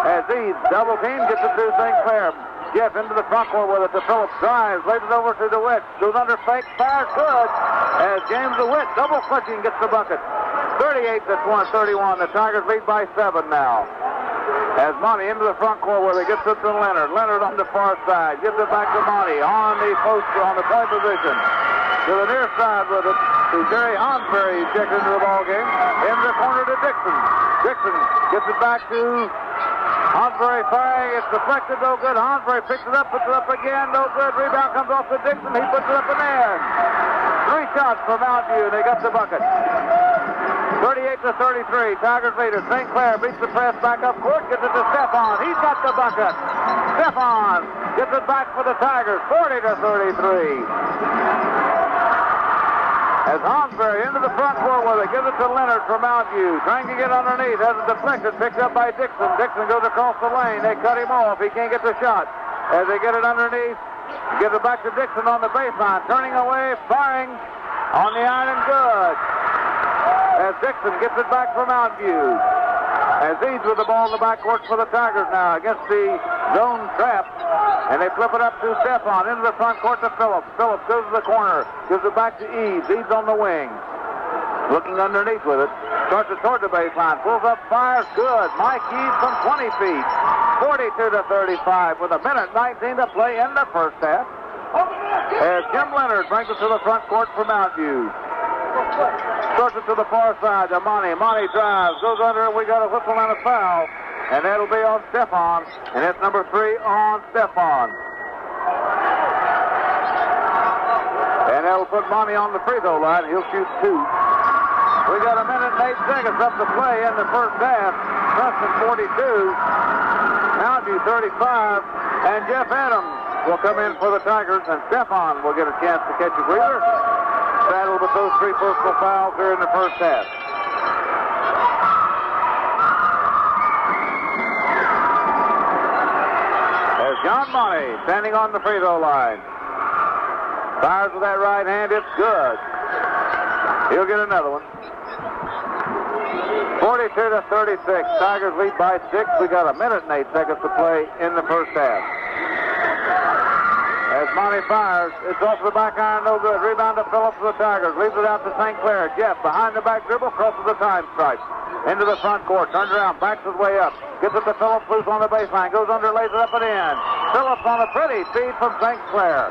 As Eads double team gets it to St. Clair. Jeff into the front court with it to Phillips. Drives. Lays it over to DeWitt. Goes under fake. Fires good. As James DeWitt double clutching gets the bucket. 38-31. The Tigers lead by 7 now. As Monty into the front court where he gets it to Leonard. Leonard on the far side. Gives it back to Monty on the post, on the point position. To the near side with it to Jerry Hansberry. He checks into the ball game. In the corner to Dixon. Dixon gets it back to Hansberry firing. It's deflected, no good. Hansberry picks it up, puts it up again, no good. Rebound comes off to Dixon. He puts it up and in. 3 shots for Mountview. They got the bucket. 38-33. Tigers leader. St. Clair beats the press back up court. Gets it to Stefan. He's got the bucket. Stefan gets it back for the Tigers. 40-33. As Hansberry into the front court with it. Gives it to Leonard for Mountview. Trying to get underneath. Has it deflected. Picked up by Dixon. Dixon goes across the lane. They cut him off. He can't get the shot. As they get it underneath. Gives it back to Dixon on the baseline. Turning away. Firing on the iron and good. As Dixon gets it back for Mountview. As Eads with the ball in the backcourt for the Tigers now against the zone trap. And they flip it up to Stefan into the front court to Phillips. Phillips goes to the corner. Gives it back to Eads. Eads on the wing. Looking underneath with it. Starts it toward the baseline. Pulls up, fires. Good. Mike Eads from 20 feet. 42-35 with 1:19 to play in the first half. As Jim Leonard brings it to the front court for Mountview. Starts it to the far side to Monty. Monty drives, goes under, and we got a whistle and a foul. And that'll be on Stefan. And that's number 3 on Stefan. And that'll put Monty on the free throw line. He'll shoot 2. We got 1:08 up to play in the first half. Preston 42. Mountview 35. And Jeff Adams will come in for the Tigers. And Stefan will get a chance to catch a breather. Battle with those 3 personal fouls here in the first half. There's John Monty standing on the free throw line. Fires with that right hand. It's good. He'll get another one. 42-36. Tigers lead by 6. We got 1:08 to play in the first half. As Monty fires, it's off the back iron, no good. Rebound to Phillips for the Tigers. Leaves it out to St. Clair. Jeff behind the back dribble, crosses the time stripe. Into the front court, turns around, backs his way up. Gets it to Phillips, loose on the baseline. Goes under, lays it up and in. Phillips on a pretty feed from St. Clair.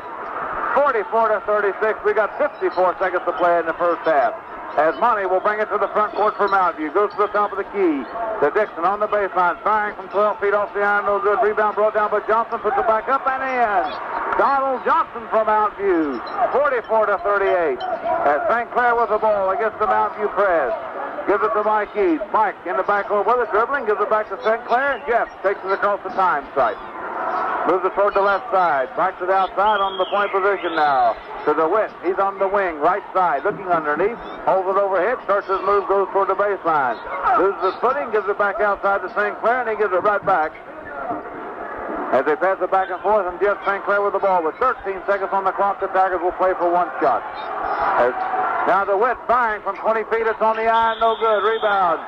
44-36. We got 54 seconds to play in the first half. As Monty will bring it to the front court for Mountview. Goes to the top of the key. To Dixon on the baseline. Firing from 12 feet off the iron. No good. Rebound brought down by Johnson. Puts it back up and in. Donald Johnson from Mountview. 44-38. As St. Clair with the ball against the Mountview press. Gives it to Mike Eads. Mike in the backcourt with it. Dribbling. Gives it back to St. Clair. And Jeff takes it across the time stripe. Moves it toward the left side. Backs it outside on the point position now. To DeWitt. He's on the wing, right side, looking underneath. Holds it overhead. Starts his move, goes toward the baseline. Loses his footing, gives it back outside to St. Clair, and he gives it right back. As they pass it back and forth, and Jeff St. Clair with the ball. With 13 seconds on the clock, the Tigers will play for 1 shot. Now DeWitt firing from 20 feet. It's on the iron, no good. Rebound.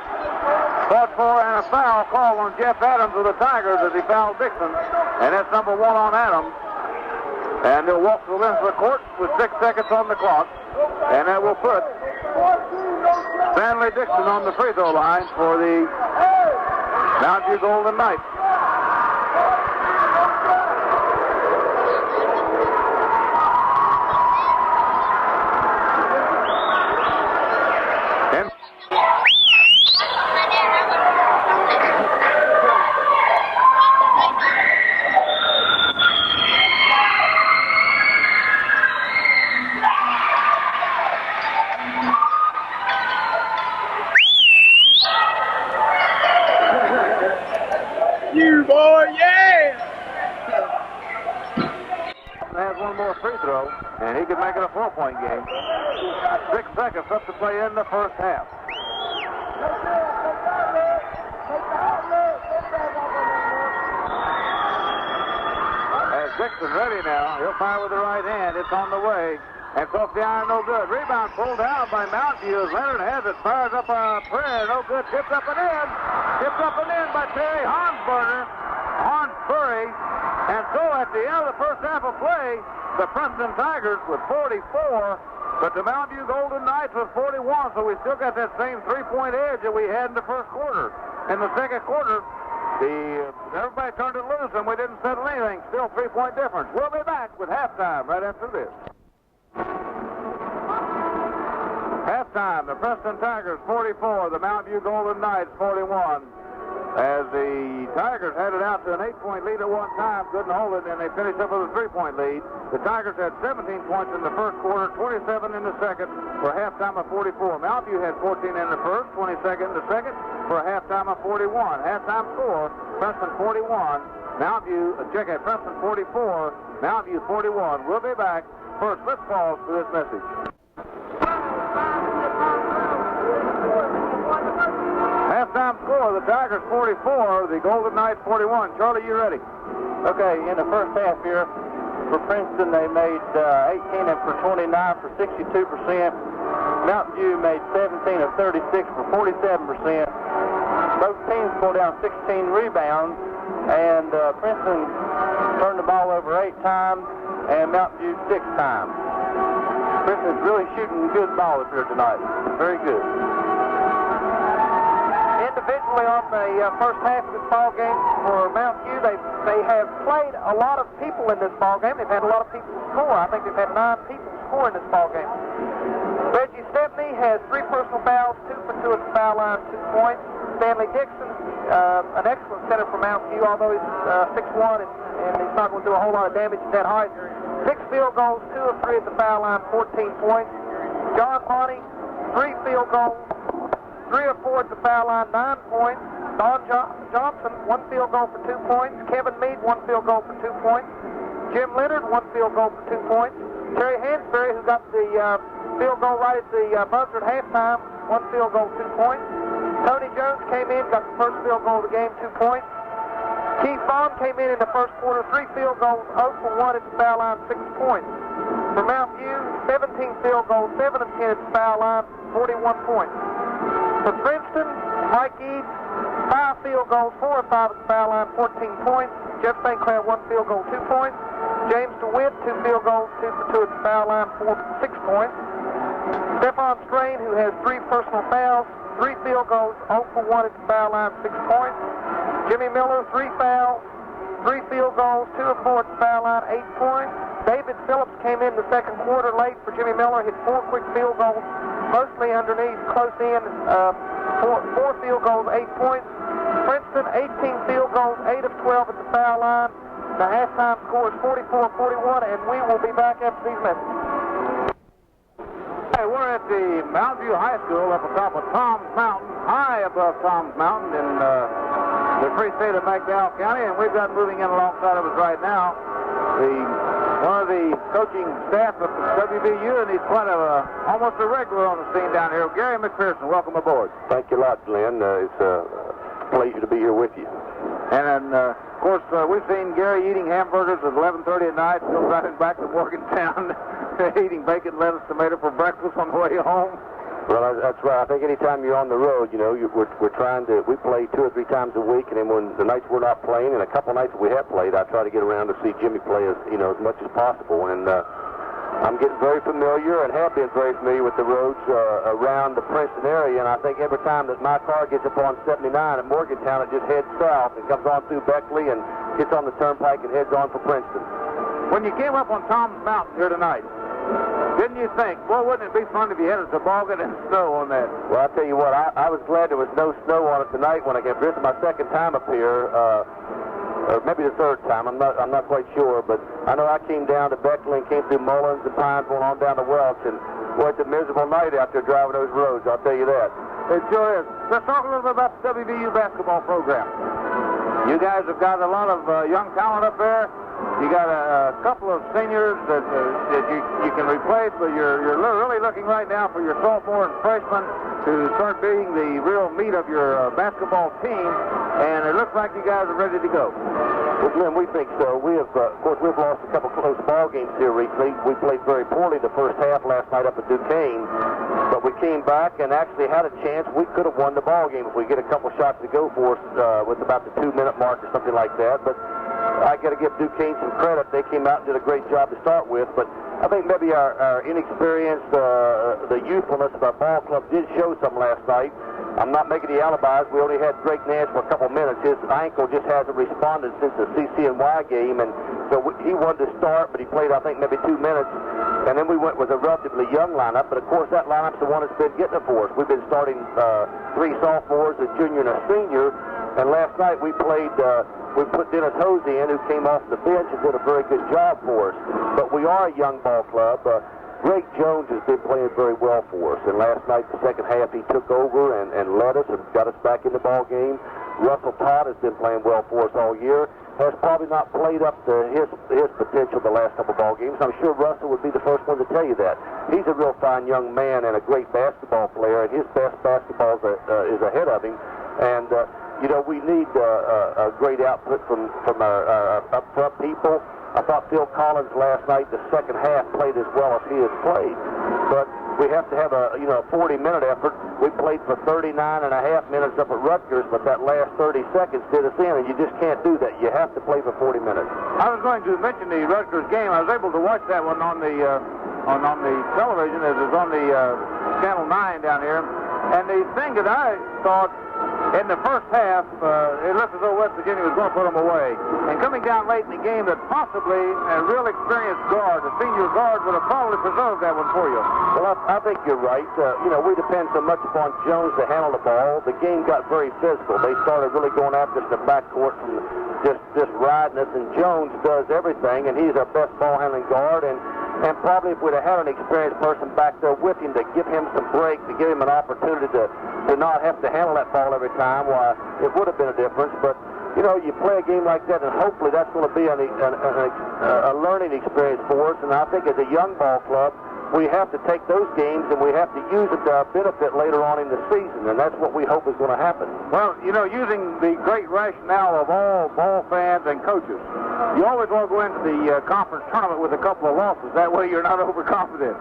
Fought for and a foul call on Jeff Adams of the Tigers as he fouled Dixon. And that's number 1 on Adams. And they'll walk to the length of the court with 6 seconds on the clock. And that will put Stanley Dixon on the free throw line for the Mountview Golden Knights. 4-point game. 6 seconds left to play in the first half. As Dixon ready now, he'll fire with the right hand. It's on the way. And off the iron, no good. Rebound pulled down by Mountain View. Leonard has it. Fires up a prayer. No good. Tipped up and in. Tipped up and in by Terry Hansbury. And so at the end of the first half of play, the Princeton Tigers with 44, but the Mountain View Golden Knights with 41. So we still got that same 3-point edge that we had in the first quarter. In the second quarter, everybody turned it loose and we didn't settle anything. Still 3-point difference. We'll be back with halftime right after this. Halftime, the Princeton Tigers 44, the Mountain View Golden Knights 41. As the Tigers had it out to an 8-point lead at one time, couldn't hold it, and they finished up with a 3-point lead. The Tigers had 17 points in the first quarter, 27 in the second, for a halftime of 44. Mountain View had 14 in the first, 22 in the second, for a halftime of 41. Halftime score, Princeton 41, Mountain View, Princeton 44, Mountain View 41. We'll be back. First, let's pause for this message. Halftime score, the Tigers 44, the Golden Knights 41. Charlie, you ready? Okay, in the first half here, for Princeton, they made 18 for 29 for 62%. Mountain View made 17 of 36 for 47%. Both teams pulled down 16 rebounds, and Princeton turned the ball over 8 times, and Mountain View 6 times. Princeton's really shooting good ball up here tonight. Very good. Individually on the first half of this ball game for Mountain View, they have played a lot of people in this ball game. They've had a lot of people score. I think they've had 9 people score in this ball game. Reggie Stepney has 3 personal fouls, 2 for 2 at the foul line, 2 points. Stanley Dixon, an excellent center for Mountain View, although he's 6'1", and he's not going to do a whole lot of damage at that height. 6 field goals, 2 of 3 at the foul line, 14 points. John Monty, 3 field goals, 3 of 4 at the foul line, 9 points. Don Johnson, 1 field goal for 2 points. Kevin Meade, 1 field goal for 2 points. Jim Leonard, 1 field goal for 2 points. Terry Hansbury, who got the field goal right at the buzzer at halftime, 1 field goal, 2 points. Tony Jones came in, got the first field goal of the game, 2 points. Keith Vaughn came in the first quarter, 3 field goals, 0 for 1 at the foul line, 6 points. For Mountain View, 17 field goals, 7 of 10 at the foul line, 41 points. For Princeton, Mike Eads, 5 field goals, 4 of 5 at the foul line, 14 points. Jeff St. Clair, 1 field goal, 2 points. James DeWitt, 2 field goals, 2 for 2 at the foul line, 6 points. Stephon Strain, who has 3 personal fouls, 3 field goals, 0 for 1 at the foul line, 6 points. Jimmy Miller, 3 fouls, 3 field goals, 2 of 4 at the foul line, 8 points. David Phillips came in the second quarter late for Jimmy Miller, hit 4 quick field goals, mostly underneath, close in, 4 field goals, 8 points. Princeton, 18 field goals, 8 of 12 at the foul line. The halftime score is 44-41, and we will be back after these messages. Hey, we're at the Mountain View High School up atop of Tom's Mountain, high above Tom's Mountain in the free state of McDowell County, and we've got moving in alongside of us right now one of the coaching staff of WVU, and he's quite almost a regular on the scene down here. Gary McPherson, welcome aboard. Thank you a lot, Glenn. It's a pleasure to be here with you. And of course, we've seen Gary eating hamburgers at 11:30 at night, still driving back to Morgantown, eating bacon, lettuce, tomato for breakfast on the way home. Well, that's right. I think anytime you're on the road, you know, we're trying to, we play 2 or 3 times a week, and then when the nights we're not playing, and a couple nights that we have played, I try to get around to see Jimmy play as much as possible. And I'm getting very familiar and have been very familiar with the roads around the Princeton area, and I think every time that my car gets up on 79 at Morgantown, it just heads south and comes on through Beckley and gets on the turnpike and heads on for Princeton. When you came up on Tom's Mountain here tonight, didn't you think, well, wouldn't it be fun if you had a toboggan and snow on that? Well, I'll tell you what, I was glad there was no snow on it tonight when I came. This is my second time up here, or maybe the third time. I'm not quite sure, but I know I came down to Beckley and came through Mullins and Pineville on down to Welch, and boy, it's a miserable night out there driving those roads, I'll tell you that. It sure is. Let's talk a little bit about the WVU basketball program. You guys have got a lot of young talent up there. You got a couple of seniors that you can replace, but you're really looking right now for your sophomore and freshman to start being the real meat of your basketball team, and it looks like you guys are ready to go. Well, Glenn, we think so. We have, of course, we've lost a couple close ball games here recently. We played very poorly the first half last night up at Duquesne, but we came back and actually had a chance. We could have won the ball game if we get a couple shots to go for us with about the 2-minute mark or something like that. But I got to give Duquesne some credit. They came out and did a great job to start with. But I think maybe our inexperience, the youthfulness of our ball club did show some last night. I'm not making the alibis. We only had Drake Nash for a couple minutes. His ankle just hasn't responded since the CCNY game, and so he wanted to start, but he played, I think, maybe 2 minutes. And then we went with a relatively young lineup, but of course that lineup's the one that's been getting it for us. We've been starting 3 sophomores, a junior and a senior, and last night we played, we put Dennis Hosey in, who came off the bench and did a very good job for us. But we are a young ball club. Greg Jones has been playing very well for us, and last night, the second half, he took over and led us and got us back in the ball game. Russell Todd has been playing well for us all year. Has probably not played up to his potential the last couple ball games. I'm sure Russell would be the first one to tell you that. He's a real fine young man and a great basketball player, and his best basketball is ahead of him. And you know, we need a great output from our up front people. I thought Phil Collins last night, the second half, played as well as he has played. But we have to have a 40-minute effort. We played for 39 and a half minutes up at Rutgers, but that last 30 seconds did us in, and you just can't do that. You have to play for 40 minutes. I was going to mention the Rutgers game. I was able to watch that one on the television, as is on the Channel 9 down here. And the thing that I thought in the first half, it looked as though West Virginia was going to put them away. And coming down late in the game, that possibly a real experienced guard, a senior guard, would have probably preserved that one for you. Well, I think you're right. We depend so much upon Jones to handle the ball. The game got very physical. They started really going after us in the backcourt from just riding us, and Jones does everything, and he's our best ball-handling guard. And probably if we'd have had an experienced person back there with him to give him some break, to give him an opportunity to not have to handle that ball every time, why, it would have been a difference. But, you know, you play a game like that, and hopefully that's going to be a learning experience for us. And I think as a young ball club, we have to take those games and we have to use it to our benefit later on in the season, and that's what we hope is going to happen. Well, you know, using the great rationale of all ball fans and coaches, you always want to go into the conference tournament with a couple of losses. That way you're not overconfident.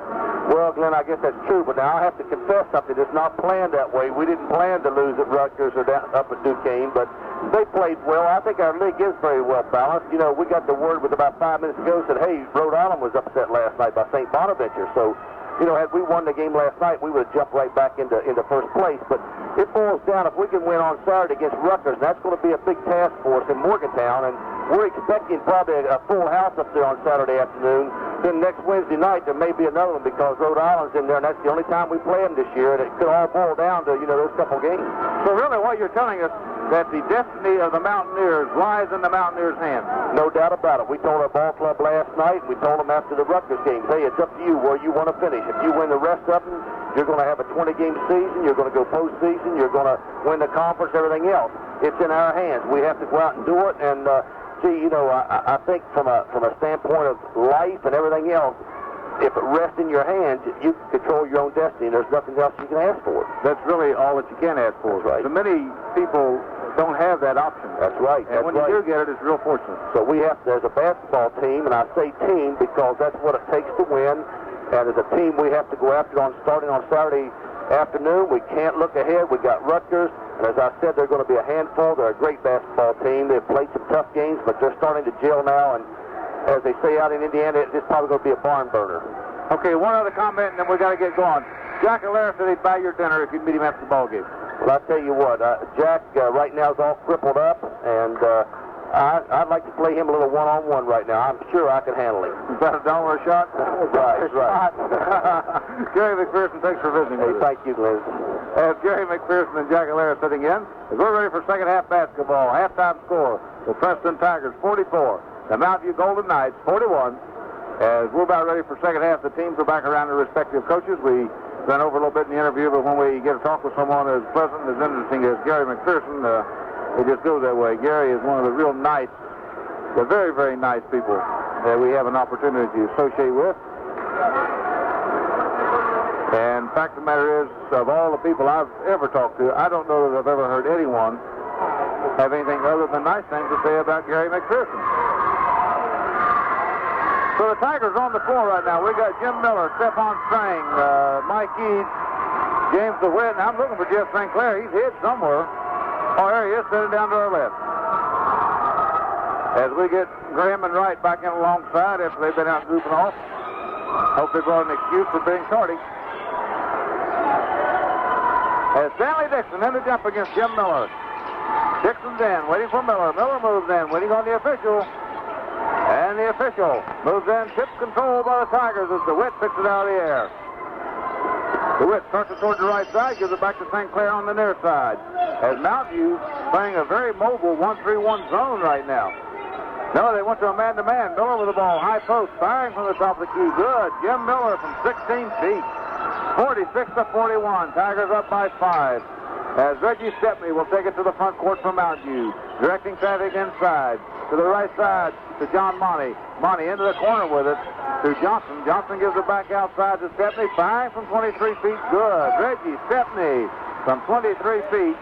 Well, Glenn, I guess that's true, but now I have to confess something. It's not planned that way. We didn't plan to lose at Rutgers or up at Duquesne, but they played well. I think our league is very well balanced. You know, we got the word with about 5 minutes ago, said, hey, Rhode Island was upset last night by St. Bonaventure. So, you know, had we won the game last night, we would have jumped right back into first place. But it boils down, if we can win on Saturday against Rutgers, that's going to be a big task for us in Morgantown. And we're expecting probably a full house up there on Saturday afternoon. Then next Wednesday night, there may be another one because Rhode Island's in there, and that's the only time we play them this year. And it could all boil down to, you know, those couple games. So really what you're telling us, that the destiny of the Mountaineers lies in the Mountaineers' hands. No doubt about it. We told our ball club last night, and we told them after the Rutgers game, hey, it's up to you where you want to finish. If you win the rest of them, you're going to have a 20-game season, you're going to go postseason, you're going to win the conference, everything else. It's in our hands. We have to go out and do it, and you know, I think from a standpoint of life and everything else, if it rests in your hands, you control your own destiny, and there's nothing else you can ask for. That's really all that you can ask for. That's right. So many people don't have that option. That's right. And when you do get it, it's real fortunate. So we have to, as a basketball team, and I say team because that's what it takes to win, and as a team, we have to go after it starting on Saturday afternoon. We can't look ahead. We got Rutgers, and as I said, they're going to be a handful. They're a great basketball team. They've played some tough games, but they're starting to gel now, and as they say out in Indiana, it's probably going to be a barn burner. Okay, one other comment, and then we got to get going. Jack Allaire said he'd buy your dinner if you meet him after the ball game. Well, I tell you what, Jack right now is all crippled up, and I'd like to play him a little one-on-one right now. I'm sure I can handle him. Is that $1 a shot? Right. Gary McPherson, thanks for visiting Hey, with us. thank you, Glenn. As Gary McPherson and Jack Allaire sitting in, as we're ready for second half basketball. Halftime score, the Preston Tigers 44, the Mountview Golden Knights 41. As we're about ready for second half, the teams are back around their respective coaches. We ran over a little bit in the interview, but when we get to talk with someone as pleasant and as interesting as Gary McPherson, it just goes that way. Gary is one of the real knights They're very, very nice people that we have an opportunity to associate with. And the fact of the matter is, of all the people I've ever talked to, I don't know that I've ever heard anyone have anything other than nice things to say about Gary McPherson. So the Tigers on the floor right now. We got Jim Miller, Stephon Strang, Mike Eads, James DeWitt, and I'm looking for Jeff St. Clair. He's hid somewhere. Oh, there he is, sitting down to our left. As we get Graham and Wright back in alongside after they've been out goofing off. Hope they brought an excuse for being tardy. As Stanley Dixon in the jump against Jim Miller. Dixon's in, waiting for Miller. Miller moves in, waiting on the official. And the official moves in, tip control by the Tigers as DeWitt picks it out of the air. DeWitt starts it towards the right side, gives it back to St. Clair on the near side. As Mountain View playing a very mobile 1-3-1 zone right now. No, they went to a man-to-man. Miller with the ball, high post, firing from the top of the key. Good. Jim Miller from 16 feet. 46-41. Tigers up by 5. As Reggie Stepney will take it to the front court for Mountain View. Directing traffic inside. To the right side to John Monty. Monty into the corner with it to Johnson. Johnson gives it back outside to Stepney. Firing from 23 feet. Good. Reggie Stepney from 23 feet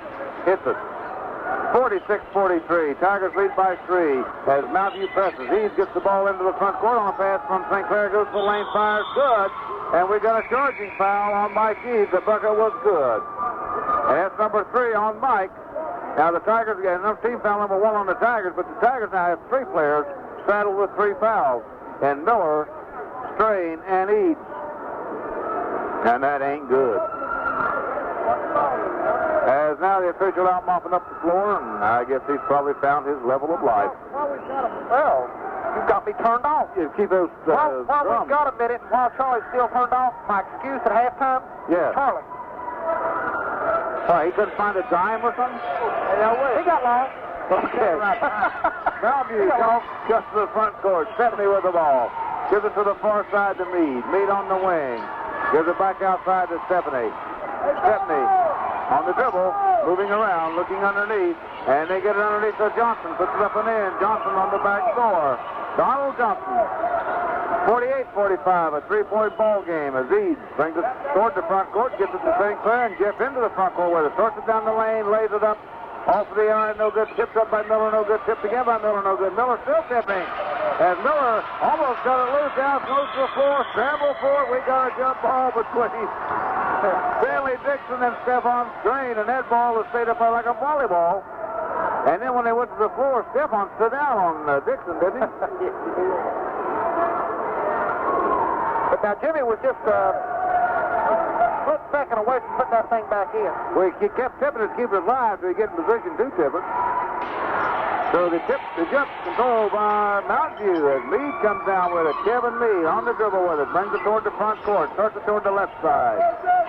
hits it. 46-43. Tigers lead by 3 as Mountain View presses. Eads gets the ball into the front court on a pass from St. Clair. Goes to the lane, fires. Good. And we got a charging foul on Mike Eads. The bucket was good. And that's number 3 on Mike. Now the Tigers get another team foul, number 1 on the Tigers, but the Tigers now have 3 players saddled with 3 fouls. And Miller, Strain, and Eads. And that ain't good. As now the official out mopping up the floor, and I guess he's probably found his level of life. Well, we've got him. Well, you've got me turned off. You keep those While we've got a minute, and while Charlie's still turned off, my excuse at halftime? Yeah. Charlie. He couldn't find a dime or something? He got lost. Okay. Mountain View comes just to the front court. Stepney with the ball. Gives it to the far side to Meade. Meade on the wing. Gives it back outside to Stepney. Stepney on the dribble, moving around, looking underneath, and they get it underneath to Johnson. Puts it up and in. Johnson on the back door. Donald Johnson. 48-45, a 3-point ball game as Eads brings it toward the front court, gets it to St. Clair, and Jeff into the front court with it. Starts it down the lane, lays it up, off of the iron, no good. Tipped up by Miller, no good. Tipped again by Miller, no good. Miller still tipping. As Miller almost got it loose, down, goes to the floor, scramble for it. We got a jump ball between Stanley Dixon and Stephon Strain, and that ball was stayed up there like a volleyball. And then when they went to the floor, Stephon stood down on Dixon, didn't he? But now Jimmy was just a split second away from putting that thing back in. Well, he kept tipping it to keep it alive so he get in position to tip it. So the jump controlled by Mountain View as Meade comes down with it. Kevin Meade on the dribble with it. Brings it toward the front court. Starts it toward the left side.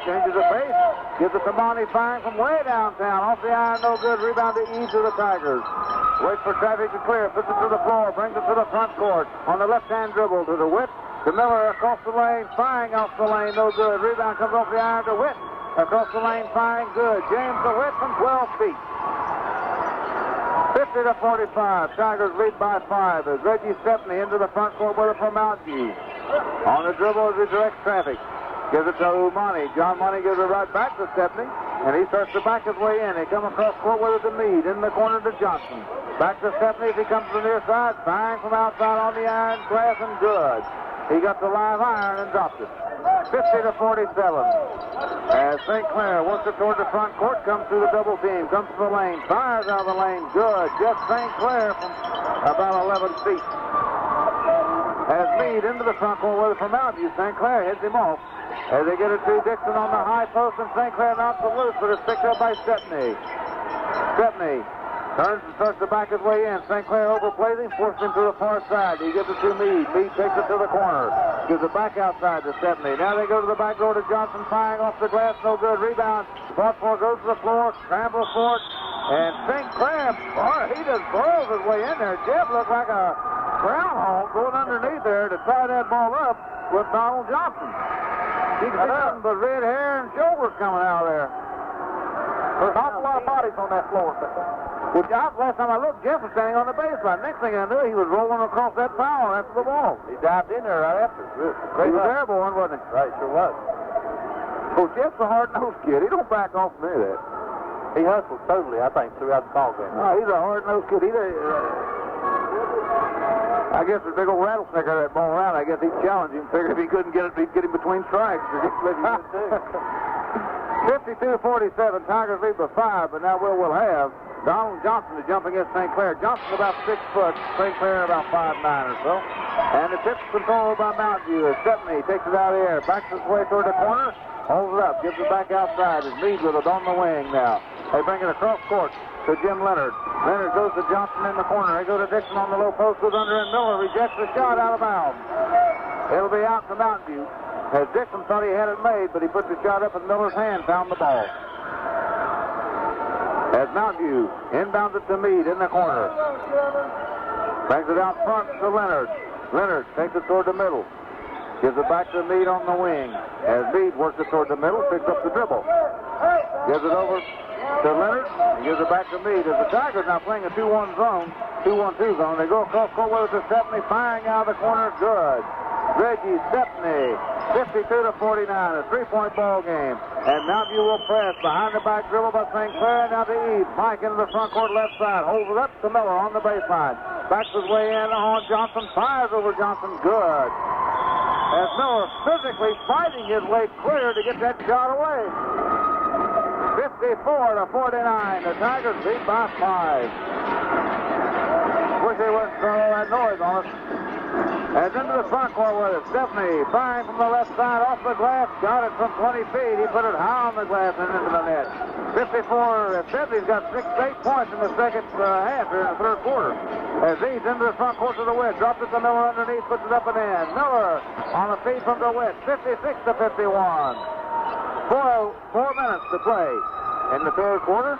Changes the pace. Gives it to Monty firing from way downtown. Off the iron, no good. Rebound to Eads of the Tigers. Waits for traffic to clear. Puts it to the floor. Brings it to the front court. On the left-hand dribble to the Witt. To Miller across the lane. Firing off the lane. No good. Rebound comes off the iron to Witt. Across the lane. Firing good. James DeWitt from 12 feet. 50-45. Tigers lead by 5 as Reggie Stepney into the front court with it from Mountain View. On the dribble as he directs traffic. Gives it to Monty. John Monty gives it right back to Stepney. And he starts to back his way in. He comes across court with it to Meade. In the corner to Johnson. Back to Stepney as he comes to the near side. Firing from outside on the iron glass and good. He got the live iron and dropped it. 50-47. As St. Clair works it toward the front court, comes through the double team, comes to the lane, fires out of the lane, good. Just St. Clair from about 11 feet. As Meade into the front court with it from Mountain View, St. Clair hits him off. As they get it to Dixon on the high post, and St. Clair knocks it loose, but it's picked up by Stepney. Stepney turns and starts to back his way in. St. Clair overplays him, forces him to the far side. He gives it to Meade. Meade takes it to the corner. Gives it back outside to Stepney. Now they go to the back door to Johnson, firing off the glass. No good. Rebound. Fought for, goes to the floor, scrambles for it. And St. Clair, boy, he just blows his way in there. Jeff looked like a groundhog going underneath there to tie that ball up with Donald Johnson. He got nothing but red hair and shoulders coming out of there. There's an awful lot of bodies on that floor. Well, last time I looked, Jeff was standing on the baseline. Next thing I knew, he was rolling across that foul after the ball. He dived in there right after. He was airborne, wasn't he? Right, sure was. Well, Jeff's a hard-nosed kid. He don't back off from any of that. He hustled totally, I think, throughout the ball game. Oh, he's a hard-nosed kid. I guess the big old rattlesnake had that ball around. I guess he'd challenge him. Figured if he couldn't get it, he'd get him between strikes. 52-47. Tigers lead by 5, but now we'll have Donald Johnson to jump against St. Clair. Johnson's about 6 foot. St. Clair about 5'9" or so. And the tip's controlled by Mountain View. As Stepney takes it out of the air. Backs his way toward the corner. Holds it up. Gives it back outside. As Meade with it on the wing now. They bring it across court to Jim Leonard. Leonard goes to Johnson in the corner. They go to Dixon on the low post. Goes under, and Miller rejects the shot out of bounds. It'll be out to Mountain View. As Dixon thought he had it made, but he put the shot up and Miller's hand found the ball. As Mountain View inbounds it to Meade in the corner. Brings it out front to Leonard. Leonard takes it toward the middle. Gives it back to Meade on the wing. As Meade works it toward the middle, picks up the dribble. Gives it over to Leonard. He gives it back to Meade. As the Tigers now playing a 2-1 zone, 2-1-2 zone. They go across court with it to Stepney, firing out of the corner. Good. Reggie Stepney, 52-49, a 3-point ball game. And Mountain View will press behind the back dribble by St. Clair. Now to Eads. Mike into the front court left side. Holds it up to Miller on the baseline. Backs his way in on Johnson. Fires over Johnson. Good. As Miller physically fighting his way clear to get that shot away. 54-49. The Tigers beat by 5. Wish they wouldn't throw all that noise on us. As into the front court with it, Stepney firing from the left side off the glass, got it from 20 feet. He put it high on the glass and into the net. 54, Stepney's got 6 8 points in the second half here in the third quarter. As Eads into the front court to the Witt, drops it to Miller underneath, puts it up and in. Miller on the feed from the Witt, 56-51. 4 minutes to play in the third quarter.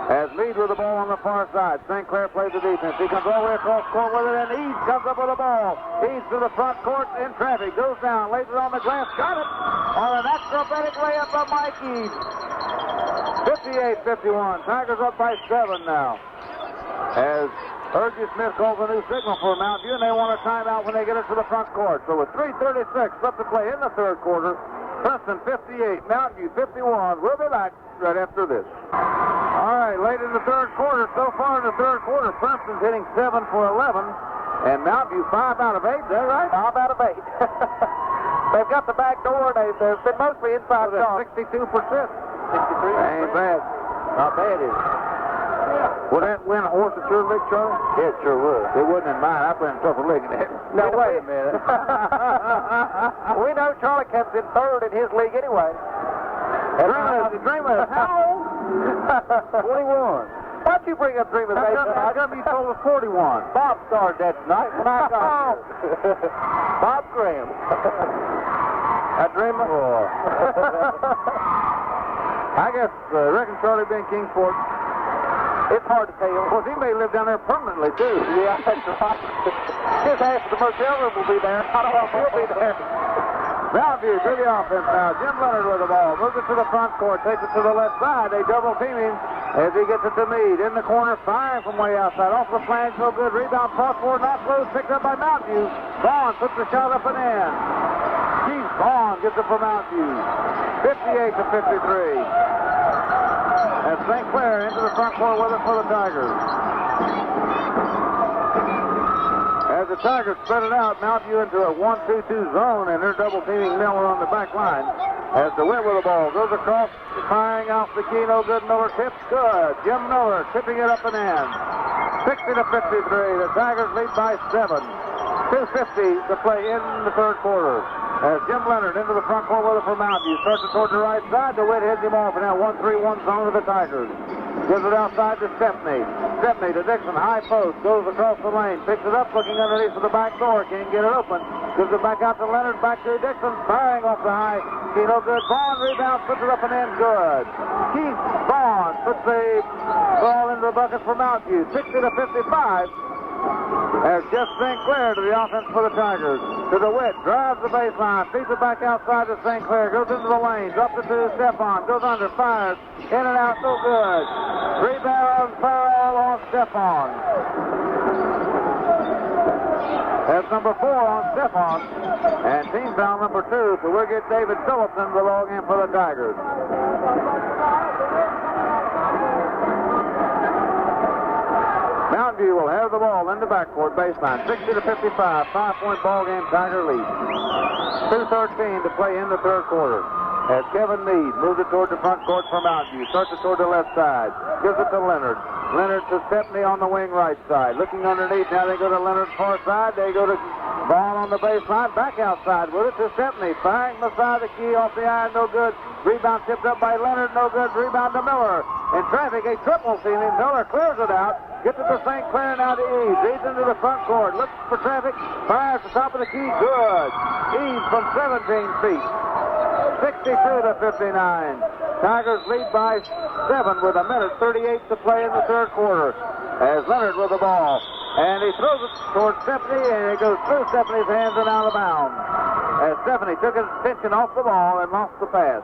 As Meade with the ball on the far side. St. Clair plays the defense. He comes all the way across court with it, and Eads comes up with the ball. Eads to the front court in traffic. Goes down, lays it on the glass. Got it on an acrobatic layup by Mike Eads. 58-51. Tigers up by 7 now. As Urgy Smith calls a new signal for Mountain View, and they want a timeout when they get it to the front court. So with 3:36 left to play in the third quarter, Princeton 58, Mountain View 51. We'll be back right after this. All right, late in the third quarter. So far in the third quarter, Princeton's hitting 7 for 11, and Mountain View 5 out of 8. Is that right? 5 out of 8. They've got the back door. They've been mostly inside shots. 62%. 63%. Ain't bad. Not bad, is it? Would that win a horse at your league, Charlie? Yeah, it sure would. It wouldn't in mine. I played in tougher league than that. No, wait a minute. We know Charlie comes in third in his league anyway. Dreamer, how old? 21. Why'd you bring up Dreamer's age? I got me told us 41. Bob started that tonight when I got here. Bob Graham. That Dreamer? Oh. I guess, reckon Charlie being Kingsport. It's hard to tell. Of course, he may live down there permanently, too. Yeah, that's right. His half of the motel room will be there. I don't know if he'll be there. Mountain View to the offense now. Jim Leonard with the ball. Moves it to the front court. Takes it to the left side. They double team him as he gets it to Meade. In the corner, firing from way outside. Off the flange, no good. Rebound, cross court, not close. Picked up by Mountain View. Vaughn puts the shot up and in. Keith Vaughn gets it for Mountain View. 58-53. And St. Clair into the front court with it for the Tigers. As the Tigers spread it out, Mountain View into a 1-2-2 zone, and they're double teaming Miller on the back line. As the Witt with the ball goes across, firing off the key, no good. Miller tips, good. Jim Miller tipping it up and in. 60-53. The Tigers lead by 7. 2:50 to play in the third quarter. As Jim Leonard into the front court with it for Mountain View. Starts it toward the right side. The Witt hits him off, and now 1-3-1 zone to the Tigers. Gives it outside to Stepney. Stepney to Dixon, high post, goes across the lane, picks it up, looking underneath to the back door, can't get it open. Gives it back out to Leonard, back to Dixon, firing off the high. Key, no good. Vaughn rebounds, puts it up and in, good. Keith Vaughn puts the ball into the bucket for Mountain View. 60-55. As Jeff St. Clair to the offense for the Tigers. to DeWitt, drives the baseline, feeds it back outside to St. Clair, goes into the lane, drops it to Stephon, goes under, fires, in and out, no good. Rebound, foul on Stephon. That's number 4 on Stephon, and team foul number 2, so we'll get David Phillips into the ballgame for the Tigers. Mountain View will have the ball in the backcourt baseline. 60-55, 5-point ball game, Tiger lead. 2:13 to play in the third quarter. As Kevin Meade moves it toward the front court for Mountain View. Starts it toward the left side. Gives it to Leonard. Leonard to Stepney on the wing right side. Looking underneath. Now they go to Leonard's far side. They go to Vaughn on the baseline. Back outside with it to Stepney. Firing the side of the key off the iron. No good. Rebound tipped up by Leonard. No good. Rebound to Miller. In traffic, a triple team. Miller clears it out. Gets it to St. Clair now to Eaves. Eaves into the front court. Looks for traffic. Fires the top of the key. Good. Eaves from 17 feet. 62-59. Tigers lead by 7 with 1:38 to play in the third quarter. As Leonard with the ball. And he throws it towards Stephanie, and it goes through Stephanie's hands and out of bounds. As Stephanie took his attention off the ball and lost the pass.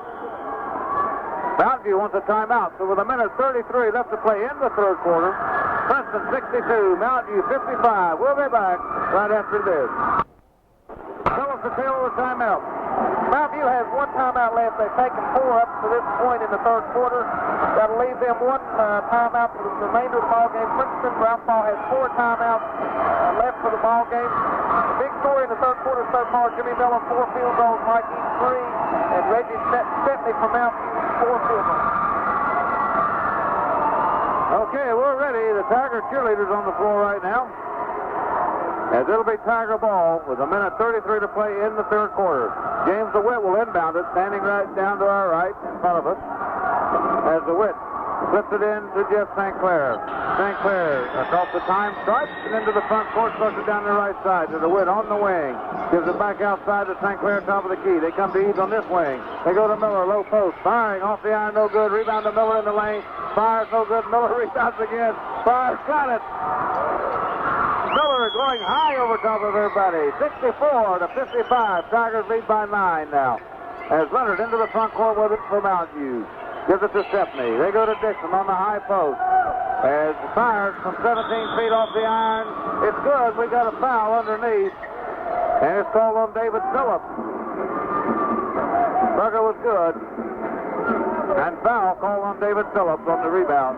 Mountain View wants a timeout, so with 1:33 left to play in the third quarter. Princeton 62, Mountain View 55. We'll be back right after this. Tell us the tail of the timeout. Mountain View has 1 timeout left. They've taken 4 up to this point in the third quarter. That'll leave them 1 timeout for the remainder of the ball game. Princeton, Ralph Ball has 4 timeouts left for the ball game. The big story in the third quarter so far: Jimmy Miller 4 field goals, Mike Eaves 3, and Reggie Stepney from Mountain View 4 field goals. Okay, we're ready. The Tiger cheerleaders on the floor right now. As it'll be Tiger ball with 1:33 to play in the third quarter. James DeWitt will inbound it, standing right down to our right in front of us. As DeWitt flips it in to Jeff St. Clair. St. Clair across the time stripe and into the front court, starts it down the right side to DeWitt on the wing. Gives it back outside to St. Clair, top of the key. They come to Eaves on this wing. They go to Miller, low post. Firing off the iron, no good. Rebound to Miller in the lane. Fires, no good. Miller rebounds again. Fires, got it. Miller going high over top of everybody. 64-55. Tigers lead by 9 now. As Leonard into the front court with it for Mountain View. Gives it to Stepney. They go to Dixon on the high post. As fires from 17 feet off the iron. It's good. We got a foul underneath. And it's called on David Phillips. Berger was good. And foul called on David Phillips on the rebound.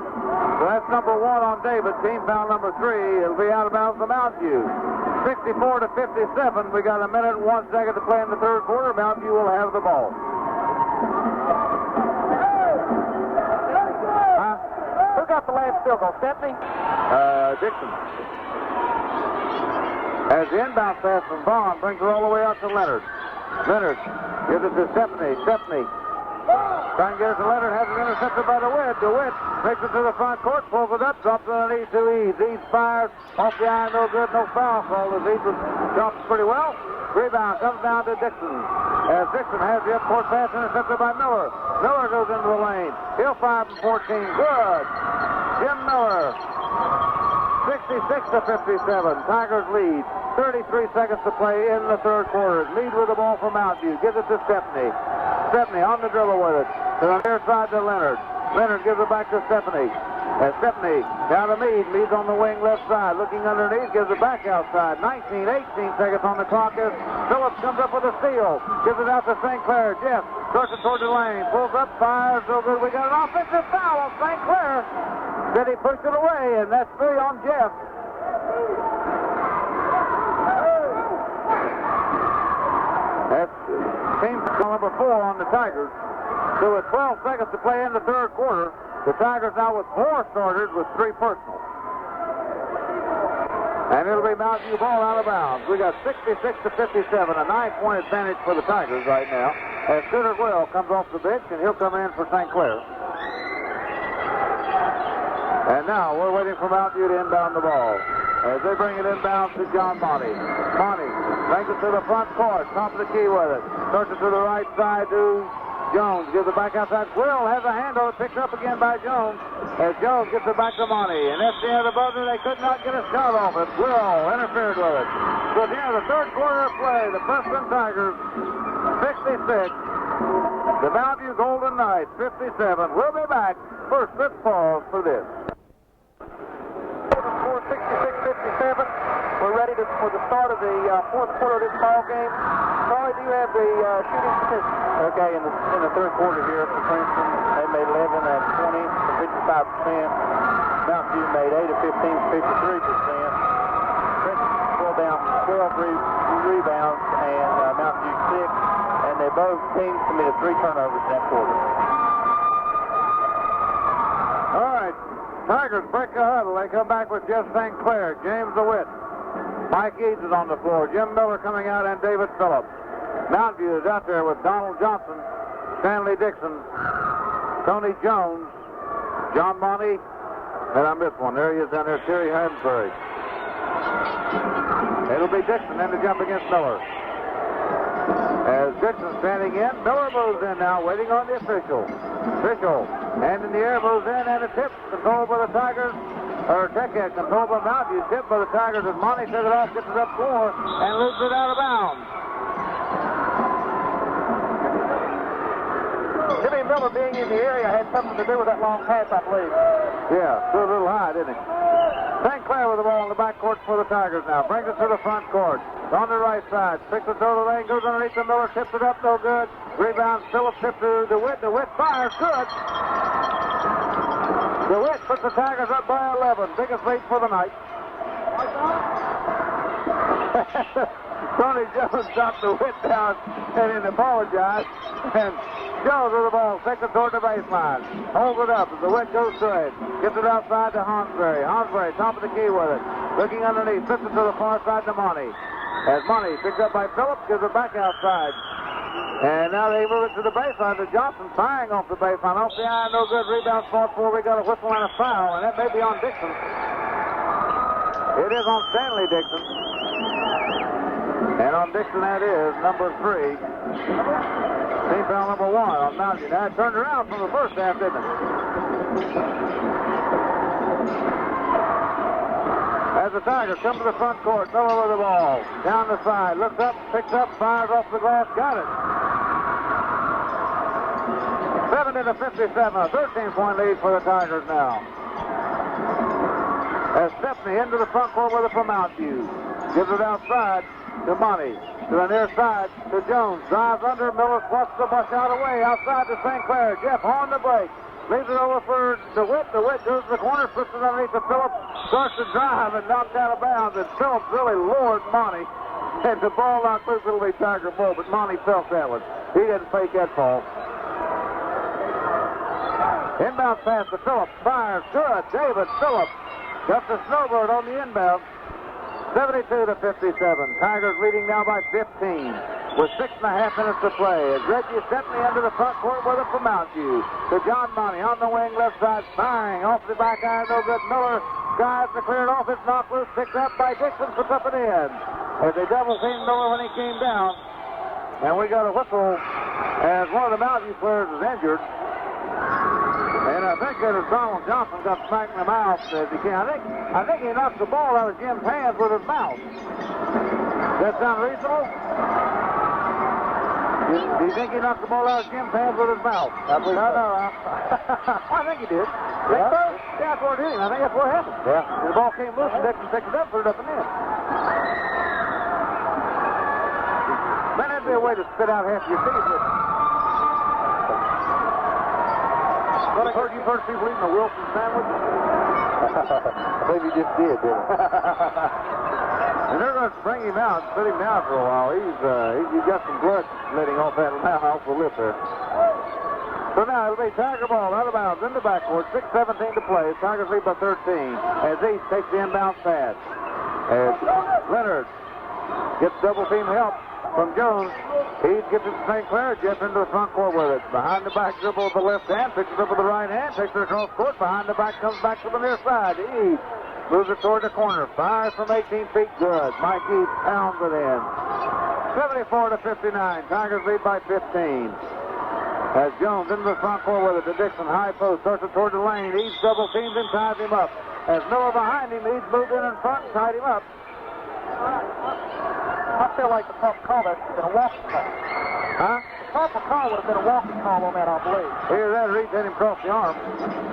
So that's number 1 on David. Team foul number 3. It'll be out of bounds to Mountain View. 64-57. We got 1 minute and 1 second to play in the third quarter. Mountain View will have the ball. Who got the last field goal? Stepney? Dixon. As the inbound pass from Vaughn brings it all the way out to Leonard. Leonard gives it to Stepney. Stepney trying to get it to Leonard, has it intercepted by DeWitt. DeWitt takes it to the front court, pulls it up, drops it underneath to Eaves. Eaves fires off the iron, no good, no foul call as Eaves drops pretty well. Rebound comes down to Dixon. As Dixon has the up-court pass intercepted by Miller. Miller goes into the lane. He'll fire from 14. Good. Jim Miller. 66-57. Tigers lead. 33 seconds to play in the third quarter. Lead with the ball from Mountain View. Gives it to Stepney. Stepney on the dribble with it. To the near side to Leonard. Leonard gives it back to Stepney. As Stepney down to Meade. Meade's on the wing left side. Looking underneath. Gives it back outside. 18 seconds on the clock as Phillips comes up with a steal. Gives it out to St. Clair. Jeff starts it toward the lane. Pulls up. Fires. So good. We got an offensive foul on St. Clair. Then he pushed it away. And that's 3 on Jeff. That's team number 4 on the Tigers. So with 12 seconds to play in the third quarter, the Tigers now with 4 starters with 3 personal. And it'll be Mountain View ball out of bounds. We got 66-57, a 9-point advantage for the Tigers right now. As Stuart Will comes off the bench, and he'll come in for St. Clair. And now we're waiting for Mountain View to inbound the ball. As they bring it inbound to John Monty. Monty brings it to the front court, top of the key with it. Starts it to the right side to Jones gives it back outside. Quill has a hand on it, picked up again by Jones. As Jones gets it back to Monty. And that's the end of the buzzer. They could not get a shot off it. Quill interfered with it. So at the end of the third quarter of play, the Preston Tigers 66. The Mount View Golden Knights 57. We'll be back. First, let's pause for this. Score 66-57. We're ready for the start of the fourth quarter of this ball game. Charlie, do you have the shooting statistics? Okay, in the third quarter here for Princeton, they made 11 at 20 for 55%. Mount View made 8 of 15 for 53%. Princeton pulled down 12 rebounds and Mount View 6, and they both teams committed 3 turnovers in that quarter. All right, Tigers break a huddle. They come back with Jeff St. Clair, James DeWitt. Mike Eads is on the floor. Jim Miller coming out, and David Phillips. Mount View is out there with Donald Johnson, Stanley Dixon, Tony Jones, John Monty, and I missed one. There he is down there, Terry Hansberry. It'll be Dixon then to jump against Miller. As Dixon standing in, Miller moves in now, waiting on the official. Official, hand in the air, moves in, and a tip controlled by the Tigers. Or Tech-Head controlled by Mount View, tipped by the Tigers as Monty took it off, gets it up floor, and loses it out of bounds. Jimmy Miller being in the area had something to do with that long pass, I believe. Yeah, threw a little high, didn't he? St. Clair with the ball in the backcourt for the Tigers now. Brings it to the front court. On the right side. Picks it through the lane, goes underneath the Miller, tips it up, no good. Rebound, Phillips tipped to DeWitt. DeWitt fires, good. DeWitt puts the Tigers up by 11. Biggest lead for the night. Tony Jones dropped DeWitt down and then apologized. And Jones with the ball, takes it toward the baseline. Holds it up as DeWitt goes to it. Gets it outside to Hansberry. Hansberry, top of the key with it. Looking underneath, flips it to the far side to Monty. As Monty picks up by Phillips, gives it back outside. And now they move it to the baseline to Johnson, firing off the baseline. Off the eye, no good. Rebound fought for. We got a whistle and a foul, and that may be on Dixon. It is on Stanley Dixon. And on Dixon, that is number 3. Team foul number 1 on Mountain. Now it turned around from the first half, didn't it? As the Tigers come to the front court, Miller with the ball. Down the side, looks up, picks up, fires off the glass, got it. 70-57, a 13-point lead for the Tigers now. As Stephanie into the front court with it from Mount View. Gives it outside to Monty. To the near side to Jones. Drives under, Miller flusts the bus out away. Outside to St. Clair. Jeff on the break. Leaves it over for DeWitt. DeWitt goes to the corner, flips it underneath to Phillips. Starts to drive and knocked out of bounds. And Phillips really lured Monty. And the ball knocked loose. It'll be Tiger ball, but Monty felt that one. He didn't fake that fall. Inbound pass to Phillips. Fires. Good. David Phillips. Got the snowbird on the inbound. 72-57. Tigers leading now by 15 with 6.5 minutes to play. As Reggie Stephanie into the front court with it from Mount View. To John Monty on the wing, left side, firing off the back iron, no good. Miller drives to clear it off. It's knocked loose, picked up by Dixon, puts up and in. As they double teamed Miller when he came down. And we got a whistle as one of the Mount View players is injured. And I think that as Donald Johnson got smacked in the mouth as he can. I think he knocked the ball out of Jim's hands with his mouth. Does that sound reasonable? Do you think he knocked the ball out of Jim's hands with his mouth? I believe so. No. I think he did. Yeah? Yeah, that's what it is. I think that's what happened. Yeah. The ball came loose and Dixon picked it up, put it up and in. Man, that'd be a way to spit out half your teeth. Well, you've heard people eating a Wilson sandwich? I think you just did, didn't you? And they're going to bring him out, sit him down for a while. He's got some blood letting off that off the lip there. So now it'll be Tiger ball out of bounds in the backcourt. 6:17 to play. Tigers lead by 13 as East takes the inbound pass. As Leonard gets double team help from Jones. East gets it to St. Clair. Jeff into the front court with it. Behind the back dribble with the left hand. Picks it up with the right hand. Takes it across court. Behind the back comes back to the near side. East moves it toward the corner. Fires from 18 feet. Good. Mike East pounds it in. 74-59. Tigers lead by 15. As Jones into the front court with it to Dixon. High post. Starts it toward the lane. Eads double teams and ties him up. As Miller behind him, Eads moved in front and tied him up. I feel like the proper call there should have been a walking call. Huh? The proper call would have been a walking call on that, I believe. Here's that reach, hit him across the arm.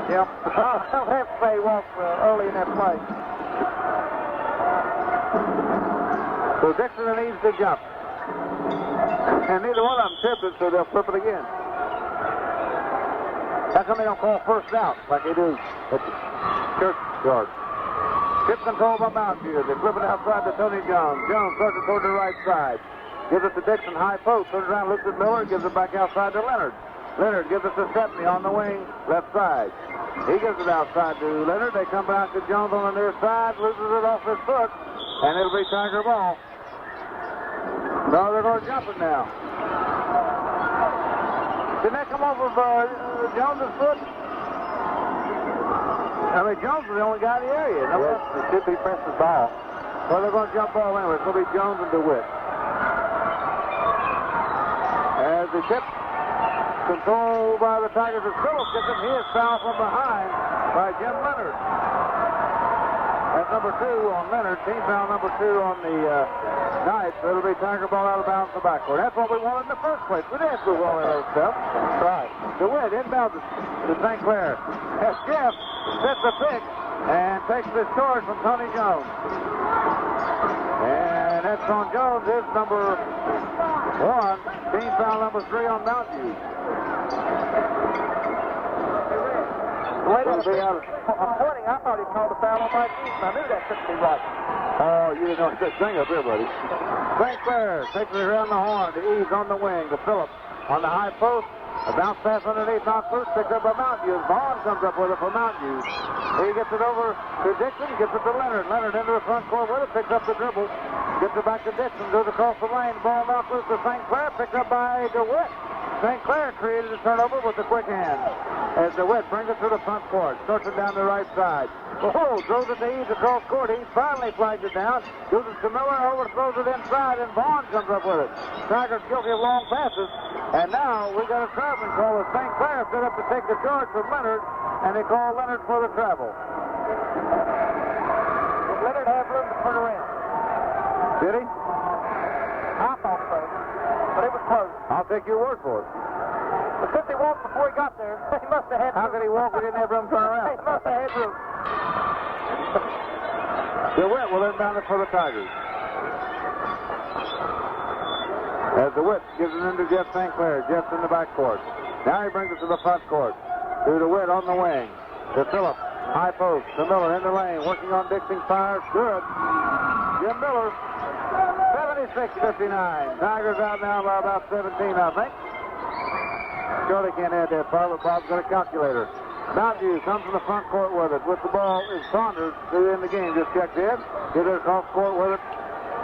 Yep. I'll have to say he walked early in that play. So Dixon needs to jump. And neither one of them tipped it, so they'll flip it again. How come they don't call first down like they do at the churchyard? Tip control by Mountain View. They flip it outside to Tony Jones. Jones starts it toward the right side. Gives it to Dixon, high post. Turns around, looks at Miller, gives it back outside to Leonard. Leonard gives it to Stepney on the wing, left side. He gives it outside to Leonard. They come back to Jones on the near side, loses it off his foot, and it'll be Tiger ball. No, they're going to jump it now. Didn't that come off of Jones' foot? I mean, Jones is the only guy in the area. No, Yes, it should be Prince's ball. well, they're going to jump ball anyway. It's going to be Jones and DeWitt. As the tip controlled by the Tigers as Phillips gets it. He is fouled from behind by Jim Leonard. That's number 2 on Leonard. Team foul number 2 on the Knights. So it'll be Tiger ball out of bounds in the backcourt. That's what we wanted in the first place. We didn't do all that other stuff. That's right. DeWitt inbounds to St. Clair. As Jeff sets the pick and takes the charge from Tony Jones. And that's on Jones. Is number 1. Team foul number 3 on Mountain View. I'm pointing. I thought he called a foul on Mike Eaton. I knew that couldn't be right. Oh, you didn't know such thing up here, buddy. St. Clair takes it around the horn to Eads on the wing to Phillips on the high post. A bounce pass underneath, not first, picked up by Mountain View. Vaughn comes up with it for Mountain View. He gets it over to Dixon, gets it to Leonard. Leonard into the front court with it, picks up the dribble, gets it back to Dixon, goes across the lane. Ball knocked loose to St. Clair, picked up by DeWitt. St. Clair created a turnover with a quick hand. As DeWitt brings it to the front court, starts it down the right side. Oh, throws it to Eads across court. Eads finally flags it down. Goes it to Miller, overthrows it inside, and Vaughn comes up with it. Tigers guilty of long passes. And now we got a traveling call as St. Clair set up to take the charge from Leonard, and they call Leonard for the travel. Did Leonard have room to turn around? Did he? I thought so. But it was close. I'll take your word for it. But since he walked before he got there, he must have had How could he walk? We didn't have room to turn He around. must have had room. DeWitt will inbound it for the Tigers. As DeWitt gives it into Jeff St. Clair. Jeff's in the backcourt. Now he brings it to the front court. To DeWitt on the wing. To Phillips. High post. To Miller in the lane. Working on Dixon. Fires. Good. Jim Miller. 76-59. Tigers out now by about 17, I think. Charlie can't add that far, but Bob's got a calculator. Mountain View comes from the front court with it. With the ball is Saunders, who in the game just checked in. Gives it across court with it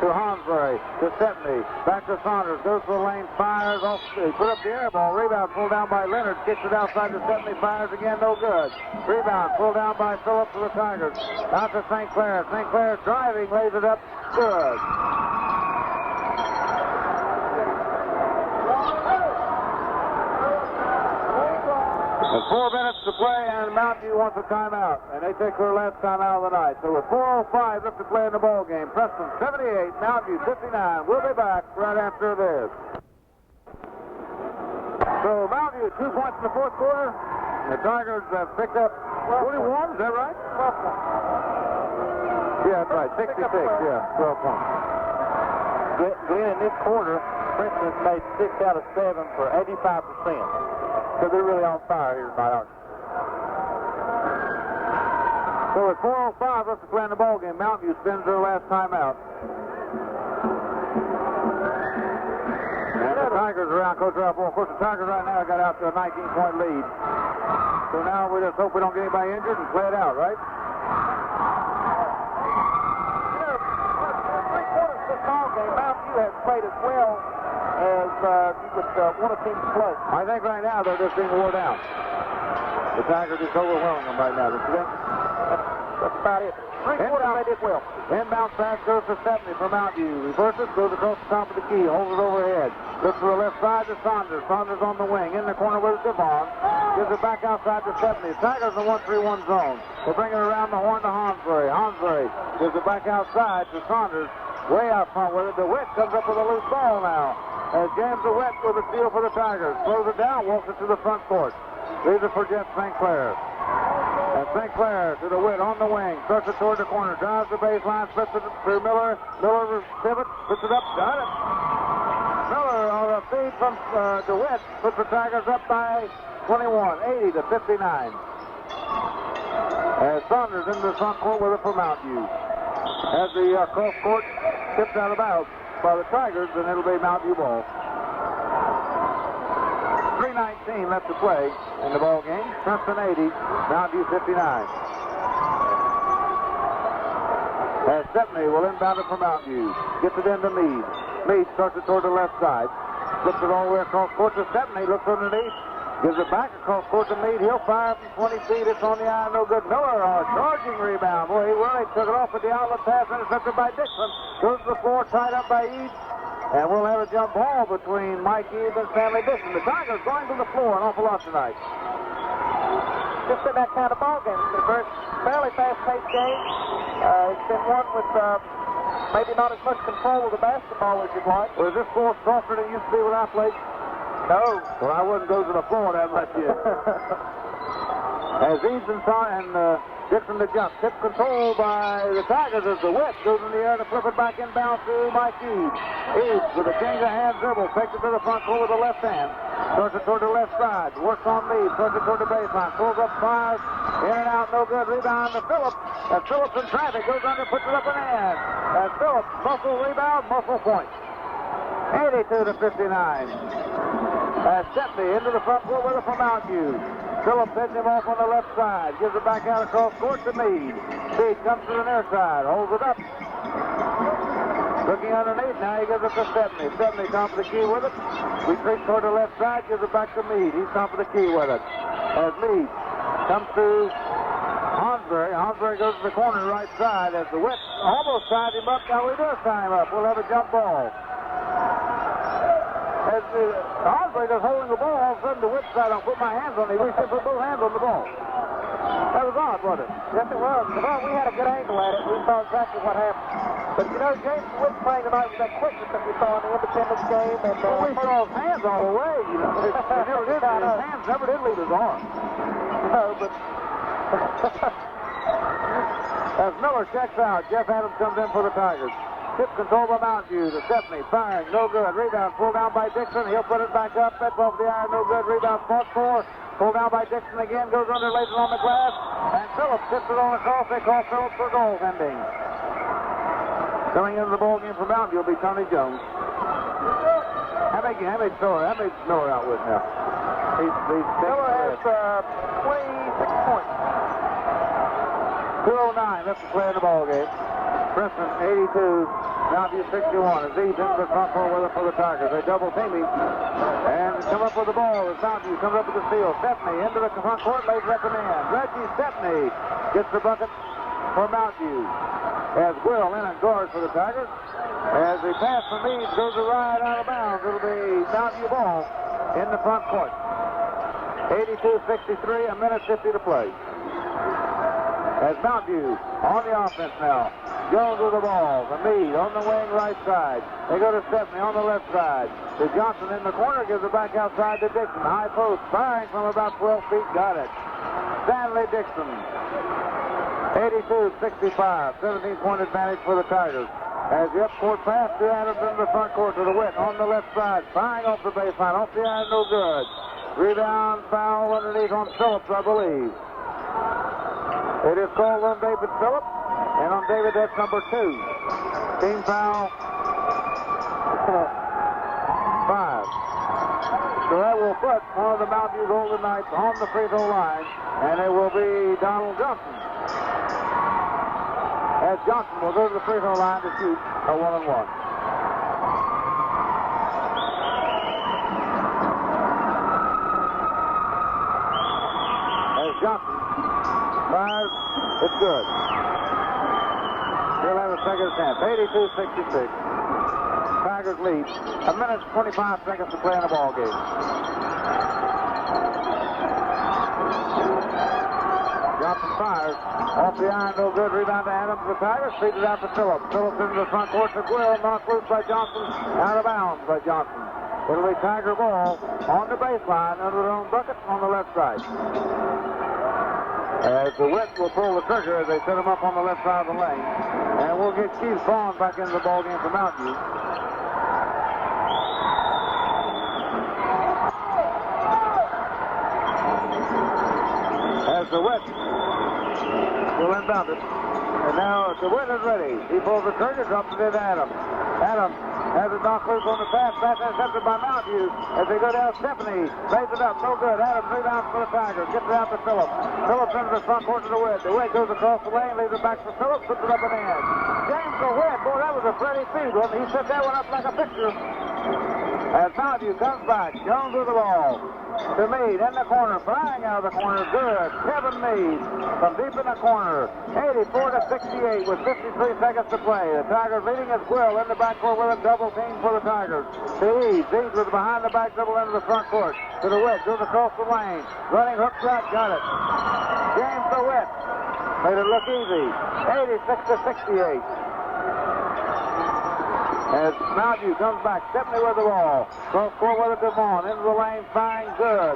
to Hansberry, to Stepney, back to Saunders, goes to the lane, fires off, he put up the air ball, rebound pulled down by Leonard, kicks it outside to Stepney, fires again, no good. Rebound pulled down by Phillips for the Tigers. Out to St. Clair. St. Clair driving, lays it up, good. With 4 minutes to play, and Mountain View wants a timeout, and they take their last timeout of the night. So with 4:05 left to play in the ball game, Preston 78, Mountain View 59. We'll be back right after this. So Mountain View 2 points in the fourth quarter. The Tigers have picked up 21. Is that right? 12 points. Yeah, that's right. 66. Yeah, 12 points. Glenn, in this quarter, Princeton's made 6 out of 7 for 85%. So they're really on fire here tonight, aren't they? So with 4:05 left to play in the ball game, Mountain View spends their last timeout. And the Tigers are around Coach Ralph. Of course, the Tigers right now got out to a 19-point lead. So now we just hope we don't get anybody injured and play it out, right? You know, 3/4 of this ball game, Mountain View has played as well as you would want a team to play. I think right now they're just being wore down. The Tigers just overwhelming them right now. Don't you think? That's about it. Three-quarters they did well. Inbound pass goes to Stepney from Mountview. Reverses, goes across the top of the key, holds it overhead. Looks to the left side to Saunders. Saunders on the wing. In the corner with Devon. Gives it back outside to Stepney. Tigers in the 1-3-1 zone. They bring it around the horn to Hansberry. Hansberry gives it back outside to Saunders. Way out front with it. DeWitt comes up with a loose ball now. As James DeWitt with a steal for the Tigers. Throws it down, walks it to the front court. Leaves it for Jeff St. Clair. And St. Clair to DeWitt on the wing. Starts it toward the corner. Drives the baseline. Splits it through Miller. Miller pivots. Puts it up. Got it. Miller on a feed from DeWitt. Puts the Tigers up by 21. 80-59. As Saunders into the front court with it for Mountview. As the cross court tipped out of bounds by the Tigers, and it'll be Mountview ball. 3:19 left to play in the ball game. Princeton 80, Mountview 59. As Stepney will inbound it for Mountview. Gets it into Meade. Meade starts it toward the left side. Flips it all the way across court to Stepney. Looks underneath. Gives it back across court to Meade. He'll fire from 20 feet. It's on the eye. No good. Miller on a charging rebound. Boy, he really took it off with the outlet pass. Intercepted by Dixon. Goes to the floor. Tied up by Eads. And we'll have a jump ball between Mike Eads and Stanley Dixon. The Tigers going to the floor an awful lot tonight. Just in that kind of ball game. It's been a very fairly fast-paced game. It's been one with maybe not as much control of the basketball as you'd like. Was this floor softer than it used to be when I played? No. Well, I wouldn't go to the floor that much yet. As Eads and Dixon to jump. Tip control by the Tigers as DeWitt goes in the air to flip it back inbound to Mike Eads. Eads with a change of hand dribble. Takes it to the front court with the left hand. Starts it toward the left side. Works on Meade. Starts it toward the baseline. Pulls up, fires. In and out. No good. Rebound to Phillips. As Phillips in traffic goes under, puts it up and in. As Phillips, muscle rebound, muscle point. 82-59. As Stepney into the front court with it from Mountview. Phillips heads him off on the left side. Gives it back out across court to Meade. Meade comes to the near side. Holds it up. Looking underneath. Now he gives it to Stepney. Stepney top of the key with it. Retreats toward the left side. Gives it back to Meade. He's top of the key with it. As Meade comes to Hansberry. Hansberry goes to the corner right side. As DeWitt almost tied him up. Now he does tie him up. We'll have a jump ball. As Hansberry is holding the ball, all of a sudden DeWitt side, I'll put my hands on it. He reached in, put both hands on the ball. That was odd, wasn't it? Yes, it was. Well, we had a good angle at it. We saw exactly what happened. But, you know, James DeWitt playing tonight with that quickness that we saw in the Independence game. And, we saw his hands all the way. You know, his hands never did leave his arm. No, but... As Miller checks out, Jeff Adams comes in for the Tigers. Tip control by Mountview to Stepney. Firing, no good. Rebound pulled down by Dixon. He'll put it back up. That's off the iron, no good. Rebound fought for. Pulled down by Dixon again. Goes under, lays it on the glass. And Phillips tips it on across. They call Phillips for goaltending. Coming into the ball game for Mountview will be Tony Jones. How many Miller out with now? Miller has 26 points. 2:09 left to play in the ball game. Princeton 82, Mountview 61. As Eads into the front court with it for the Tigers. They double team him and come up with the ball as Mountview comes up with the steal. Stepney into the front court, lays it up and in. Reggie Stepney gets the bucket for Mountview. As Will in and guards for the Tigers. As the pass from Eads goes right out of bounds. It'll be Mountview ball in the front court. 82-63, a minute 50 to play. As Mountview on the offense now. Jones with the ball. The Meade on the wing right side. They go to Stepney on the left side. To Johnson in the corner. Gives it back outside to Dixon. High post. Firing from about 12 feet. Got it. Stanley Dixon. 82-65. 17-point advantage for the Tigers. As the up-court pass to Adams into the front court to the Witt on the left side. Firing off the baseline. Off the iron. No good. Rebound foul underneath on Phillips, I believe. It is called on David Phillips. And on David, that's number 2. Team foul 5. So that will put one of the Mountview Golden Knights on the free throw line. And it will be Donald Johnson. As Johnson will go to the free throw line to shoot a 1-on-1. As Johnson fires It's good. They'll have a second chance. 82-66. Tigers lead. 1 minute and 25 seconds to play in the ball game. Johnson fires. Off the iron, no good. Rebound to Adams. The Tigers feed it out to Phillips. Phillips into the front court to Guerrero. Knocked loose by Johnson. Out of bounds by Johnson. It'll be Tiger ball on the baseline under their own bucket on the left side. As the Witt will pull the trigger as they set him up on the left side of the lane. And we'll get Keith Vaughn back into the ball game for Mountain View. As the Witt will inbound it. And now the Witt is ready. He pulls the trigger, drops it into Adams. Adams has it knocked loose on the pass. Pass intercepted by Mountain View. As they go down, Stephanie lays it up. No good. Adams rebounds for the Tigers. Gets it out to Phillips. Phillips into the front court to the Witt. The Witt goes across the lane, leaves it back for Phillips, puts it up and in. James the Witt. Boy, that was a pretty feed, wasn't he? He set that one up like a picture. As Mountain View comes back, Jones with the ball. To Meade in the corner, flying out of the corner, good. Kevin Meade from deep in the corner, 84-68 with 53 seconds to play. The Tigers leading as Quill in the backcourt with a double team for the Tigers. To Eads, Eads with behind the back dribble into the front court. To the Witt, goes across the lane, running hook shot, got it. James the Witt made it look easy, 86-68. As Mountain View comes back, Stephanie with the ball. Cross court with it to Vaughn. Into the lane, fine, good.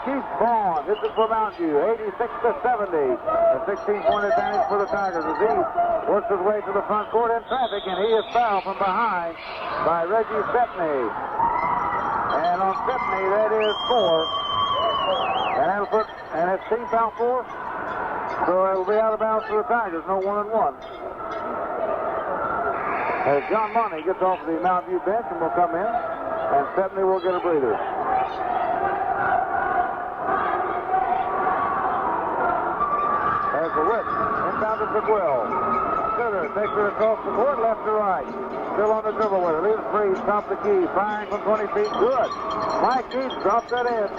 Keith Vaughn hits it for Mountain View, 86-70. A 16-point advantage for the Tigers as he works his way to the front court in traffic, and he is fouled from behind by Reggie Stephanie. And on Stephanie, that is 4. And that'll put, and it's team foul 4. So it'll be out of bounds for the Tigers, no 1-and-1. As John Money gets off the Mountain View bench and will come in, and Stephanie will get a breather. As the Witt inbounded to Quill. Sutter takes it across the court, left to right. Still on the dribble with it. Leaves free, top the key, firing from 20 feet. Good. Mike Keith drops that in.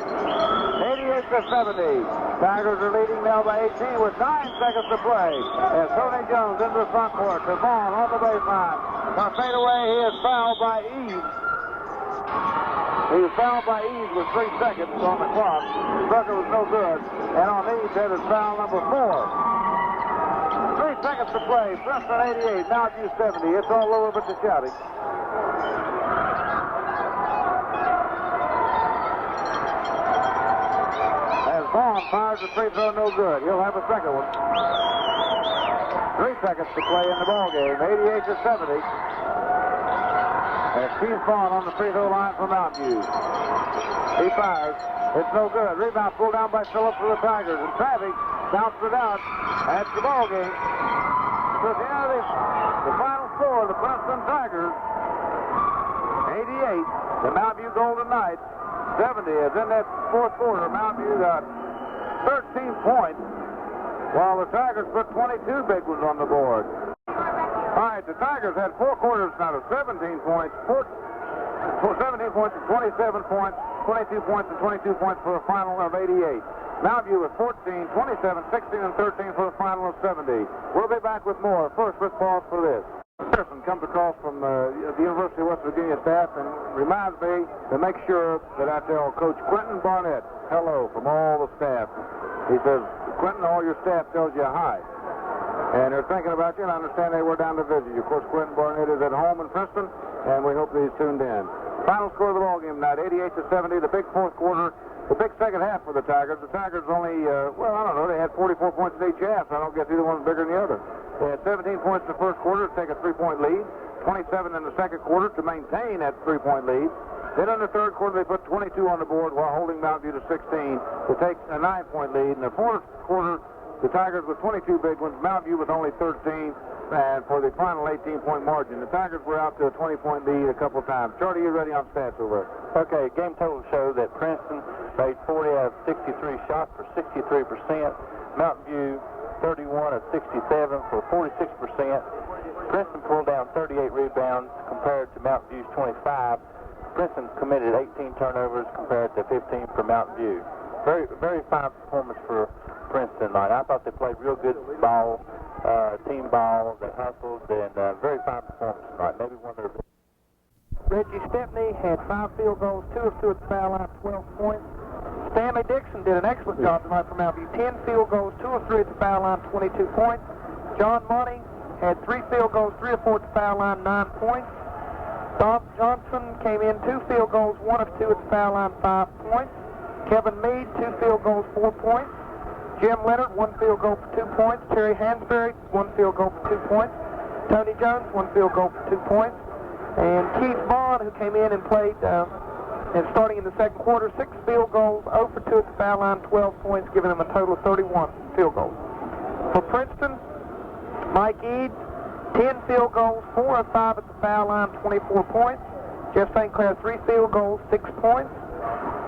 88-70. Tigers are leading now by 18 with 9 seconds to play. As Tony Jones into the front court to Vaughn on the baseline. For fade away, he is fouled by Eads. He was fouled by Eads with 3 seconds on the clock. Strucker was no good. And on Eads, that is foul number 4. 3 seconds to play. Preston 88, Mountain View 70. It's all over but the shouting. Vaughn fires the free throw, no good. He'll have a second one. 3 seconds to play in the ball game, 88-70. And Keith Vaughn on the free throw line for Mountain View. He fires. It's no good. Rebound pulled down by Phillips for the Tigers. And Travis bounced it out. That's the ball game. So at the end of the final score, the Preston Tigers, 88. The Mountain View Golden Knights, 70. As in that fourth quarter, Mountain View got 13 points, while the Tigers put 22 big ones on the board. All right, the Tigers had 4 quarters now of 17 points, 17 points and 27 points, 22 points and 22 points for a final of 88. Mountain View with 14, 27, 16, and 13 for the final of 70. We'll be back with more. First, let's pause for this. Pearson comes across from the University of West Virginia staff and reminds me to make sure that I tell Coach Quentin Barnett hello from all the staff. He says, Quentin, all your staff tells you hi. And they're thinking about you, and I understand they were down to visit you. Of course, Quentin Barnett is at home in Princeton, and we hope that he's tuned in. Final score of the ball game tonight, 88-70, the big fourth quarter. The big second half for the Tigers. The Tigers only, well, I don't know, they had 44 points in each half. I don't guess either one's bigger than the other. They had 17 points in the first quarter to take a 3-point lead, 27 in the second quarter to maintain that 3-point lead. Then in the third quarter, they put 22 on the board while holding Mountain View to 16 to take a 9-point lead. In the fourth quarter, the Tigers with 22 big ones, Mountain View with only 13, and for the final 18-point margin. The Tigers were out to a 20-point lead a couple times. Charlie, you ready on stats over there? Okay, game total shows that Princeton made 40 out of 63 shots for 63%. Mountain View 31 of 67 for 46%. Princeton pulled down 38 rebounds compared to Mountain View's 25. Princeton committed 18 turnovers compared to 15 for Mountain View. Very, very fine performance for Princeton tonight. I thought they played real good ball, team ball. They hustled, and very fine performance tonight. Maybe one of their best. Reggie Stepney had 5 field goals, 2 of 2 at the foul line, 12 points. Stanley Dixon did an excellent job tonight for Mountview. 10 field goals, 2 of 3 at the foul line, 22 points. John Money had 3 field goals, 3 of 4 at the foul line, 9 points. Bob Johnson came in 2 field goals, 1 of 2 at the foul line, 5 points. Kevin Meade, 2 field goals, 4 points. Jim Leonard, 1 field goal for 2 points. Terry Hansberry, 1 field goal for 2 points. Tony Jones, 1 field goal for 2 points. And Keith Bond, who came in and played, and starting in the second quarter, 6 field goals, 0 for 2 at the foul line, 12 points, giving them a total of 31 field goals. For Princeton, Mike Eade, 10 field goals, 4 of 5 at the foul line, 24 points. Jeff St. Clair, 3 field goals, 6 points.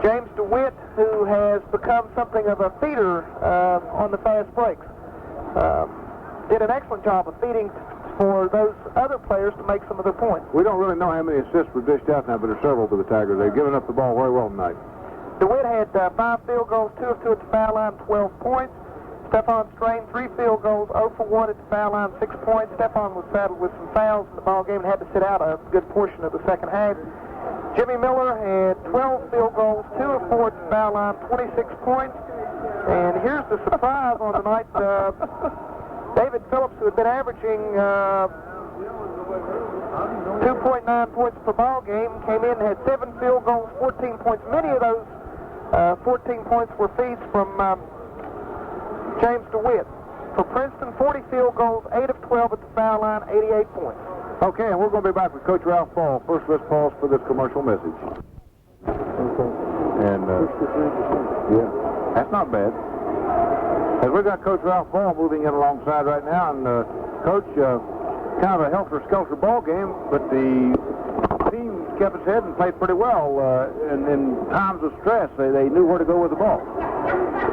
James DeWitt, who has become something of a feeder on the fast breaks, did an excellent job of feeding for those other players to make some of their points. We don't really know how many assists were dished out now, but there are several for the Tigers. They've given up the ball very well tonight. DeWitt had 5 field goals, 2 of 2 at the foul line, 12 points. Stephon Strain, 3 field goals, 0 for 1 at the foul line, 6 points. Stephon was saddled with some fouls in the ball game and had to sit out a good portion of the second half. Jimmy Miller had 12 field goals, 2 of 4 at the foul line, 26 points. And here's the surprise on tonight. David Phillips, who had been averaging 2.9 points per ball game, came in and had 7 field goals, 14 points. Many of those 14 points were feeds from James DeWitt. For Princeton, 40 field goals, 8 of 12 at the foul line, 88 points. Okay, and we're going to be back with Coach Ralph Ball. First, let's pause for this commercial message. And, yeah, that's not bad. And we've got Coach Ralph Ball moving in alongside right now, and Coach, kind of a helter-skelter ball game, but the team kept its head and played pretty well. And in times of stress, they knew where to go with the ball.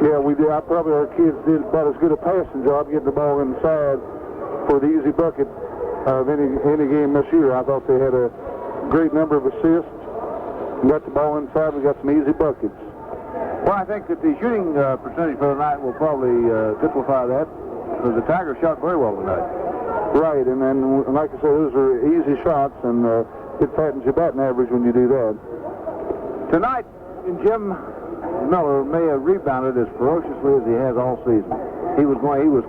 Yeah, we did. Probably our kids did about as good a passing job getting the ball inside for the easy bucket of any game this year. I thought they had a great number of assists. We got the ball inside. We got some easy buckets. Well, I think that the shooting percentage for the night will probably typify that, because the Tigers shot very well tonight. Right, and then, like I said, those are easy shots, and it fattens your batting average when you do that. Tonight, Jim Miller may have rebounded as ferociously as he has all season. He was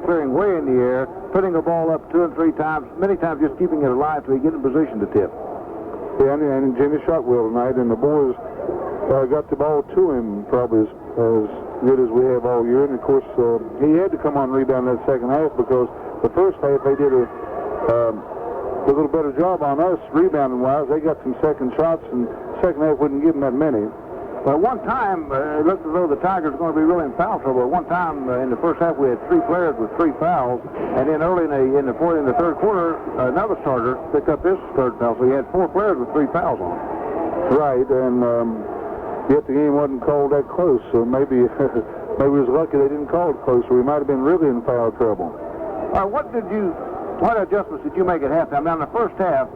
clearing way in the air, putting the ball up 2 and 3 times, many times just keeping it alive till he get in position to tip. Yeah, and Jimmy shot well tonight, and the boys got the ball to him probably as good as we have all year. And of course, he had to come on and rebound that second half, because the first half they did a little better job on us rebounding wise. They got some second shots, and second half wouldn't give them that many. But one time, it looked as though the Tigers were going to be really in foul trouble. One time in the first half, we had 3 players with 3 fouls, and then early in the third quarter, another starter picked up his third foul, so he had 4 players with 3 fouls on him. Right, and yet the game wasn't called that close, so maybe we was lucky they didn't call it close, or we might have been really in foul trouble. What adjustments did you make at halftime? Now, in the first half,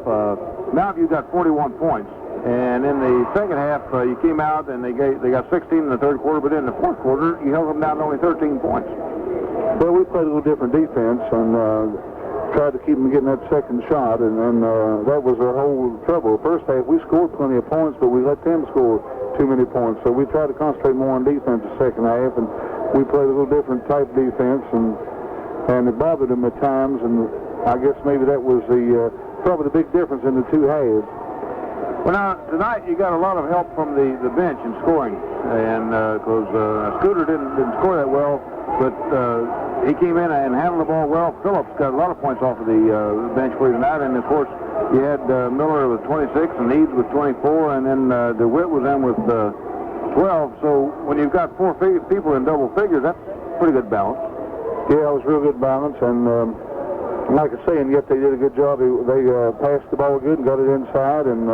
Mountview got 41 points. And in the second half, you came out and they got 16 in the third quarter, but in the fourth quarter, you held them down to only 13 points. Well, we played a little different defense and tried to keep them getting that second shot, and then that was our whole trouble. The first half, we scored plenty of points, but we let them score too many points. So we tried to concentrate more on defense the second half, and we played a little different type defense, and it bothered them at times, and I guess maybe that was probably the big difference in the two halves. Well, now, tonight you got a lot of help from the bench in scoring, and because Scooter didn't score that well, but he came in and handled the ball well. Phillips got a lot of points off of the bench for you tonight, and of course you had Miller with 26 and Eads with 24, and then DeWitt was in with 12. So when you've got 4 people in double figures, that's pretty good balance. Yeah, it was real good balance, and like I say, and yet they did a good job. They passed the ball good and got it inside, and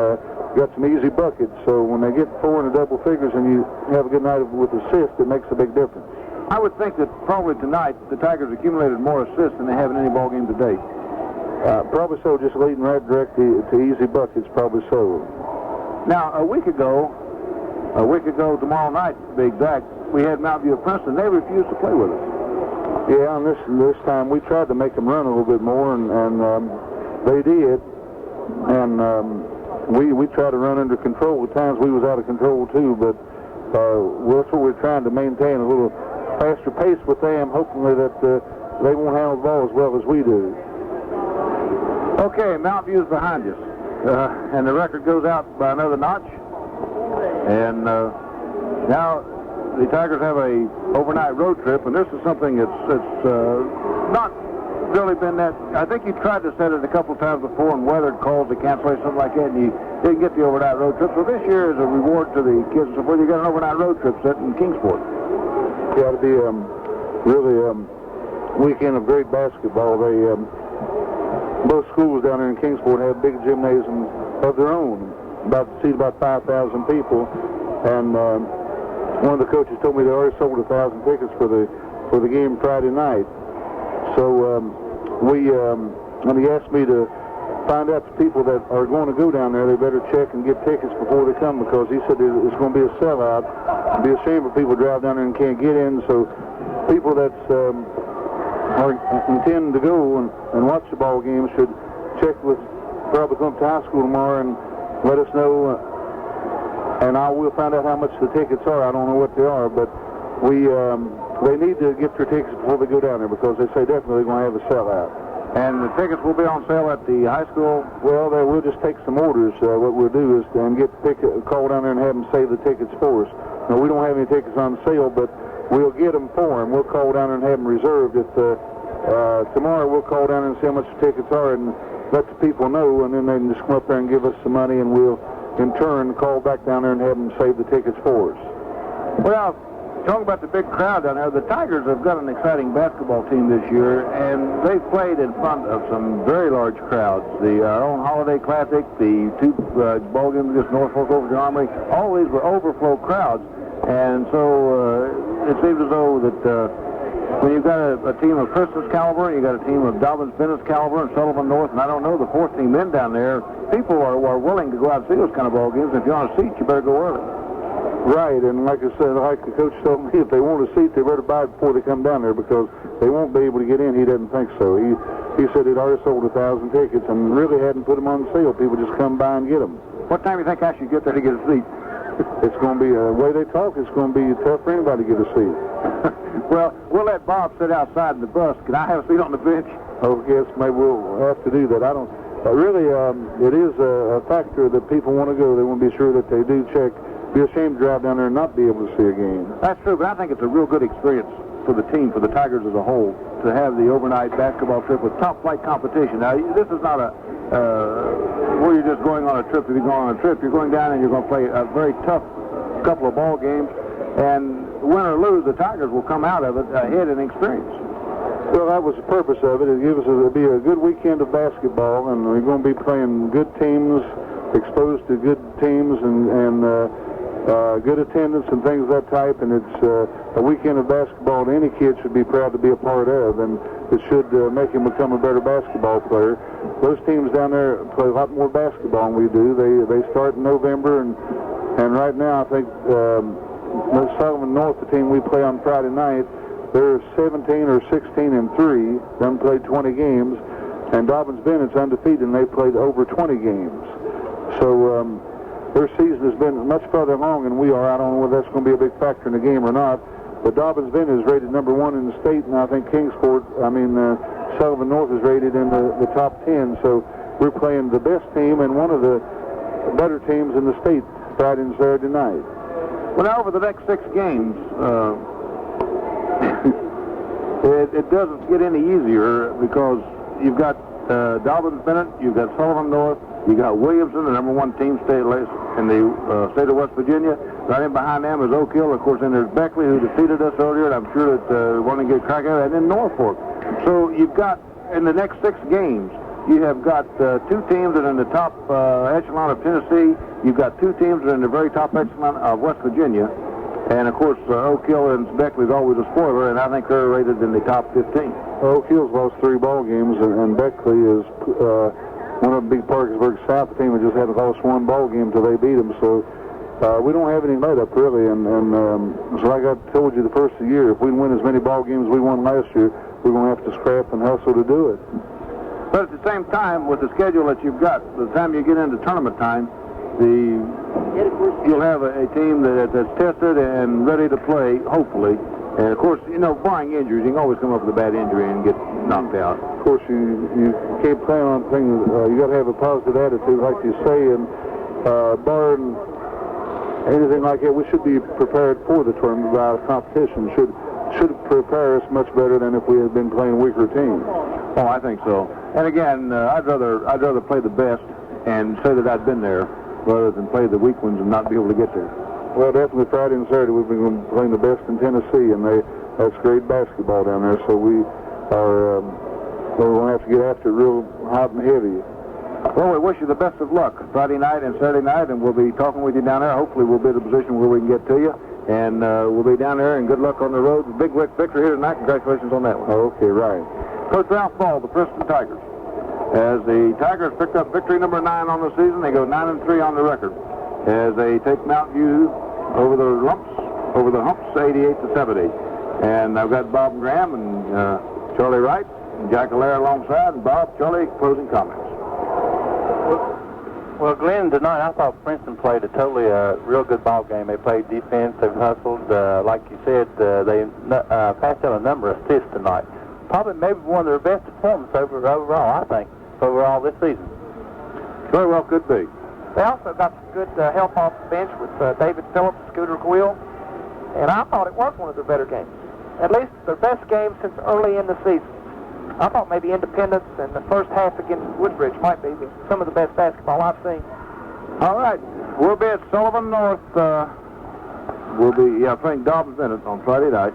got some easy buckets. So when they get 4 in the double figures and you have a good night with assists, it makes a big difference. I would think that probably tonight the Tigers accumulated more assists than they have in any ball game to date. Probably so, just leading right direct to easy buckets, probably so. Now, a week ago tomorrow night, to be exact, we had Mountview of Princeton. They refused to play with us. Yeah, and this time we tried to make them run a little bit more, and they did. And we tried to run under control. At times we was out of control too, but that's what we're trying to maintain, a little faster pace with them, hopefully that they won't handle the ball as well as we do. Okay, Mount View's behind us, and the record goes out by another notch. And now the Tigers have a overnight road trip, and this is something that's not really been that. I think you tried to set it a couple times before, and weather calls they can't play something like that, and you didn't get the overnight road trip. So this year is a reward to the kids. So you got an overnight road trip set in Kingsport. Yeah, it'll be really weekend of great basketball. They both schools down there in Kingsport have big gymnasiums of their own, about 5,000 people, and one of the coaches told me they already sold 1,000 tickets for the game Friday night. So when he asked me to find out the people that are going to go down there, they better check and get tickets before they come, because he said it's going to be a sellout. It'd be a shame for people to drive down there and can't get in. So people that are intending to go and watch the ball game should check with probably come to high school tomorrow and let us know. And I will find out how much the tickets are. I don't know what they are, but they need to get their tickets before they go down there, because they say definitely they're going to have a sellout. And the tickets will be on sale at the high school. Well, we'll just take some orders. What we'll do is call down there and have them save the tickets for us. Now, we don't have any tickets on sale, but we'll get them for them. We'll call down there and have them reserved. Tomorrow we'll call down there and see how much the tickets are and let the people know, and then they can just come up there and give us some money, and we'll in turn call back down there and have them save the tickets for us. Well, talking about the big crowd down there, the Tigers have got an exciting basketball team this year, and they've played in front of some very large crowds. The own Holiday Classic, the two ball games against Norfolk over the Armory, all these were overflow crowds. And so it seems as though that when you've got a team of Christmas caliber, and you've got a team of Dobbins Bennett's caliber and Sullivan North, and I don't know, the fourth team men down there, people are willing to go out and see those kind of ball games. If you're on a seat, you better go early. Right, and like I said, like the coach told me, if they want a seat, they better buy it before they come down there, because they won't be able to get in. He doesn't think so. He said he'd already sold 1,000 tickets and really hadn't put them on sale. People just come by and get them. What time do you think I should get there to get a seat? It's going to be, the way they talk, it's going to be tough for anybody to get a seat. Well, we'll let Bob sit outside in the bus. Can I have a seat on the bench? Oh, yes, maybe we'll have to do that. I don't. Really, it is a factor that people want to go. They want to be sure that they do check. Be ashamed to drive down there and not be able to see a game. That's true, but I think it's a real good experience for the team, for the Tigers as a whole, to have the overnight basketball trip with top-flight competition. Now, this is not where you're just going on a trip. If you're going on a trip, you're going down and you're going to play a very tough couple of ball games, and win or lose, the Tigers will come out of it ahead in experience. Well, that was the purpose of it. It'll be a good weekend of basketball, and we're going to be playing good teams, exposed to good teams, and good attendance and things of that type. And it's a weekend of basketball that any kid should be proud to be a part of, and it should make him become a better basketball player. Those teams down there play a lot more basketball than we do. They start in November, and right now I think Sullivan North, the team we play on Friday night, they're 17 or 16-3. They haven't played 20 games, and Dobbins Bennett's undefeated, and they played over 20 games. So their season has been much further along than we are. I don't know whether that's going to be a big factor in the game or not. But Dobbins Bennett is rated number 1 in the state, and I think Sullivan North is rated in the top 10. So we're playing the best team and one of the better teams in the state Friday and Saturday night. Well, now over the next 6 games, it doesn't get any easier, because you've got Dobbins Bennett, you've got Sullivan North, you got Williamson, the number 1 team in the state of West Virginia. Right in behind them is Oak Hill. Of course, then there's Beckley, who defeated us earlier, and I'm sure that want to get a crack at it, and then Norfolk. So you've got, in the next 6 games, you have got 2 teams that are in the top echelon of Tennessee. You've got 2 teams that are in the very top echelon of West Virginia. And, of course, Oak Hill and Beckley is always a spoiler, and I think they're rated in the top 15. Oak Hill's lost 3 ball games, and Beckley is one of the big Parkersburg South team that just hadn't lost 1 ball game until they beat them. So We don't have any let-up, really, and so like I told you the first of the year, if we win as many ball games as we won last year, we're going to have to scrap and hustle to do it. But at the same time, with the schedule that you've got, by the time you get into tournament time, you'll have a team that's tested and ready to play, hopefully. And, of course, you know, barring injuries, you can always come up with a bad injury and get knocked out. Of course, you can't plan on things. You got to have a positive attitude, like you say, and barring anything like that, we should be prepared for the tournament. Our competition should prepare us much better than if we had been playing weaker teams. Oh, I think so. And again, I'd rather play the best and say that I've been there rather than play the weak ones and not be able to get there. Well, definitely Friday and Saturday we've been playing the best in Tennessee, and that's great basketball down there. So we're going to have to get after it real hot and heavy. Well, we wish you the best of luck Friday night and Saturday night, and we'll be talking with you down there. Hopefully we'll be in a position where we can get to you, and we'll be down there, and good luck on the road. The big victory here tonight. Congratulations on that one. Okay, right. Coach Ralph Ball, the Princeton Tigers. As the Tigers picked up victory number 9 on the season, they go 9-3 on the record as they take Mount View over the humps, 88-70. And I've got Bob Graham and Charlie Wright and Jack Allaire alongside, and Bob, Charlie, closing comments. Well, Glenn, tonight I thought Princeton played a totally real good ball game. They played defense, they've hustled. Like you said, they passed out a number of assists tonight. Probably maybe one of their best performances overall, I think, overall this season. Very well could be. They also got some good help off the bench with David Phillips, Scooter Quill, and I thought it was one of their better games. At least their best game since early in the season. I thought maybe Independence and the first half against Woodbridge might be some of the best basketball I've seen. All right. We'll be at Sullivan North. We'll be playing Dobbs Bennett on Friday night.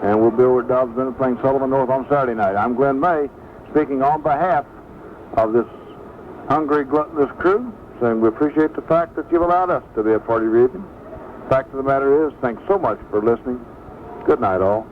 And we'll be over at Dobbs Bennett playing Sullivan North on Saturday night. I'm Glenn May, speaking on behalf of this hungry, gluttonous crew, saying we appreciate the fact that you've allowed us to be a part of your evening. The fact of the matter is, thanks so much for listening. Good night, all.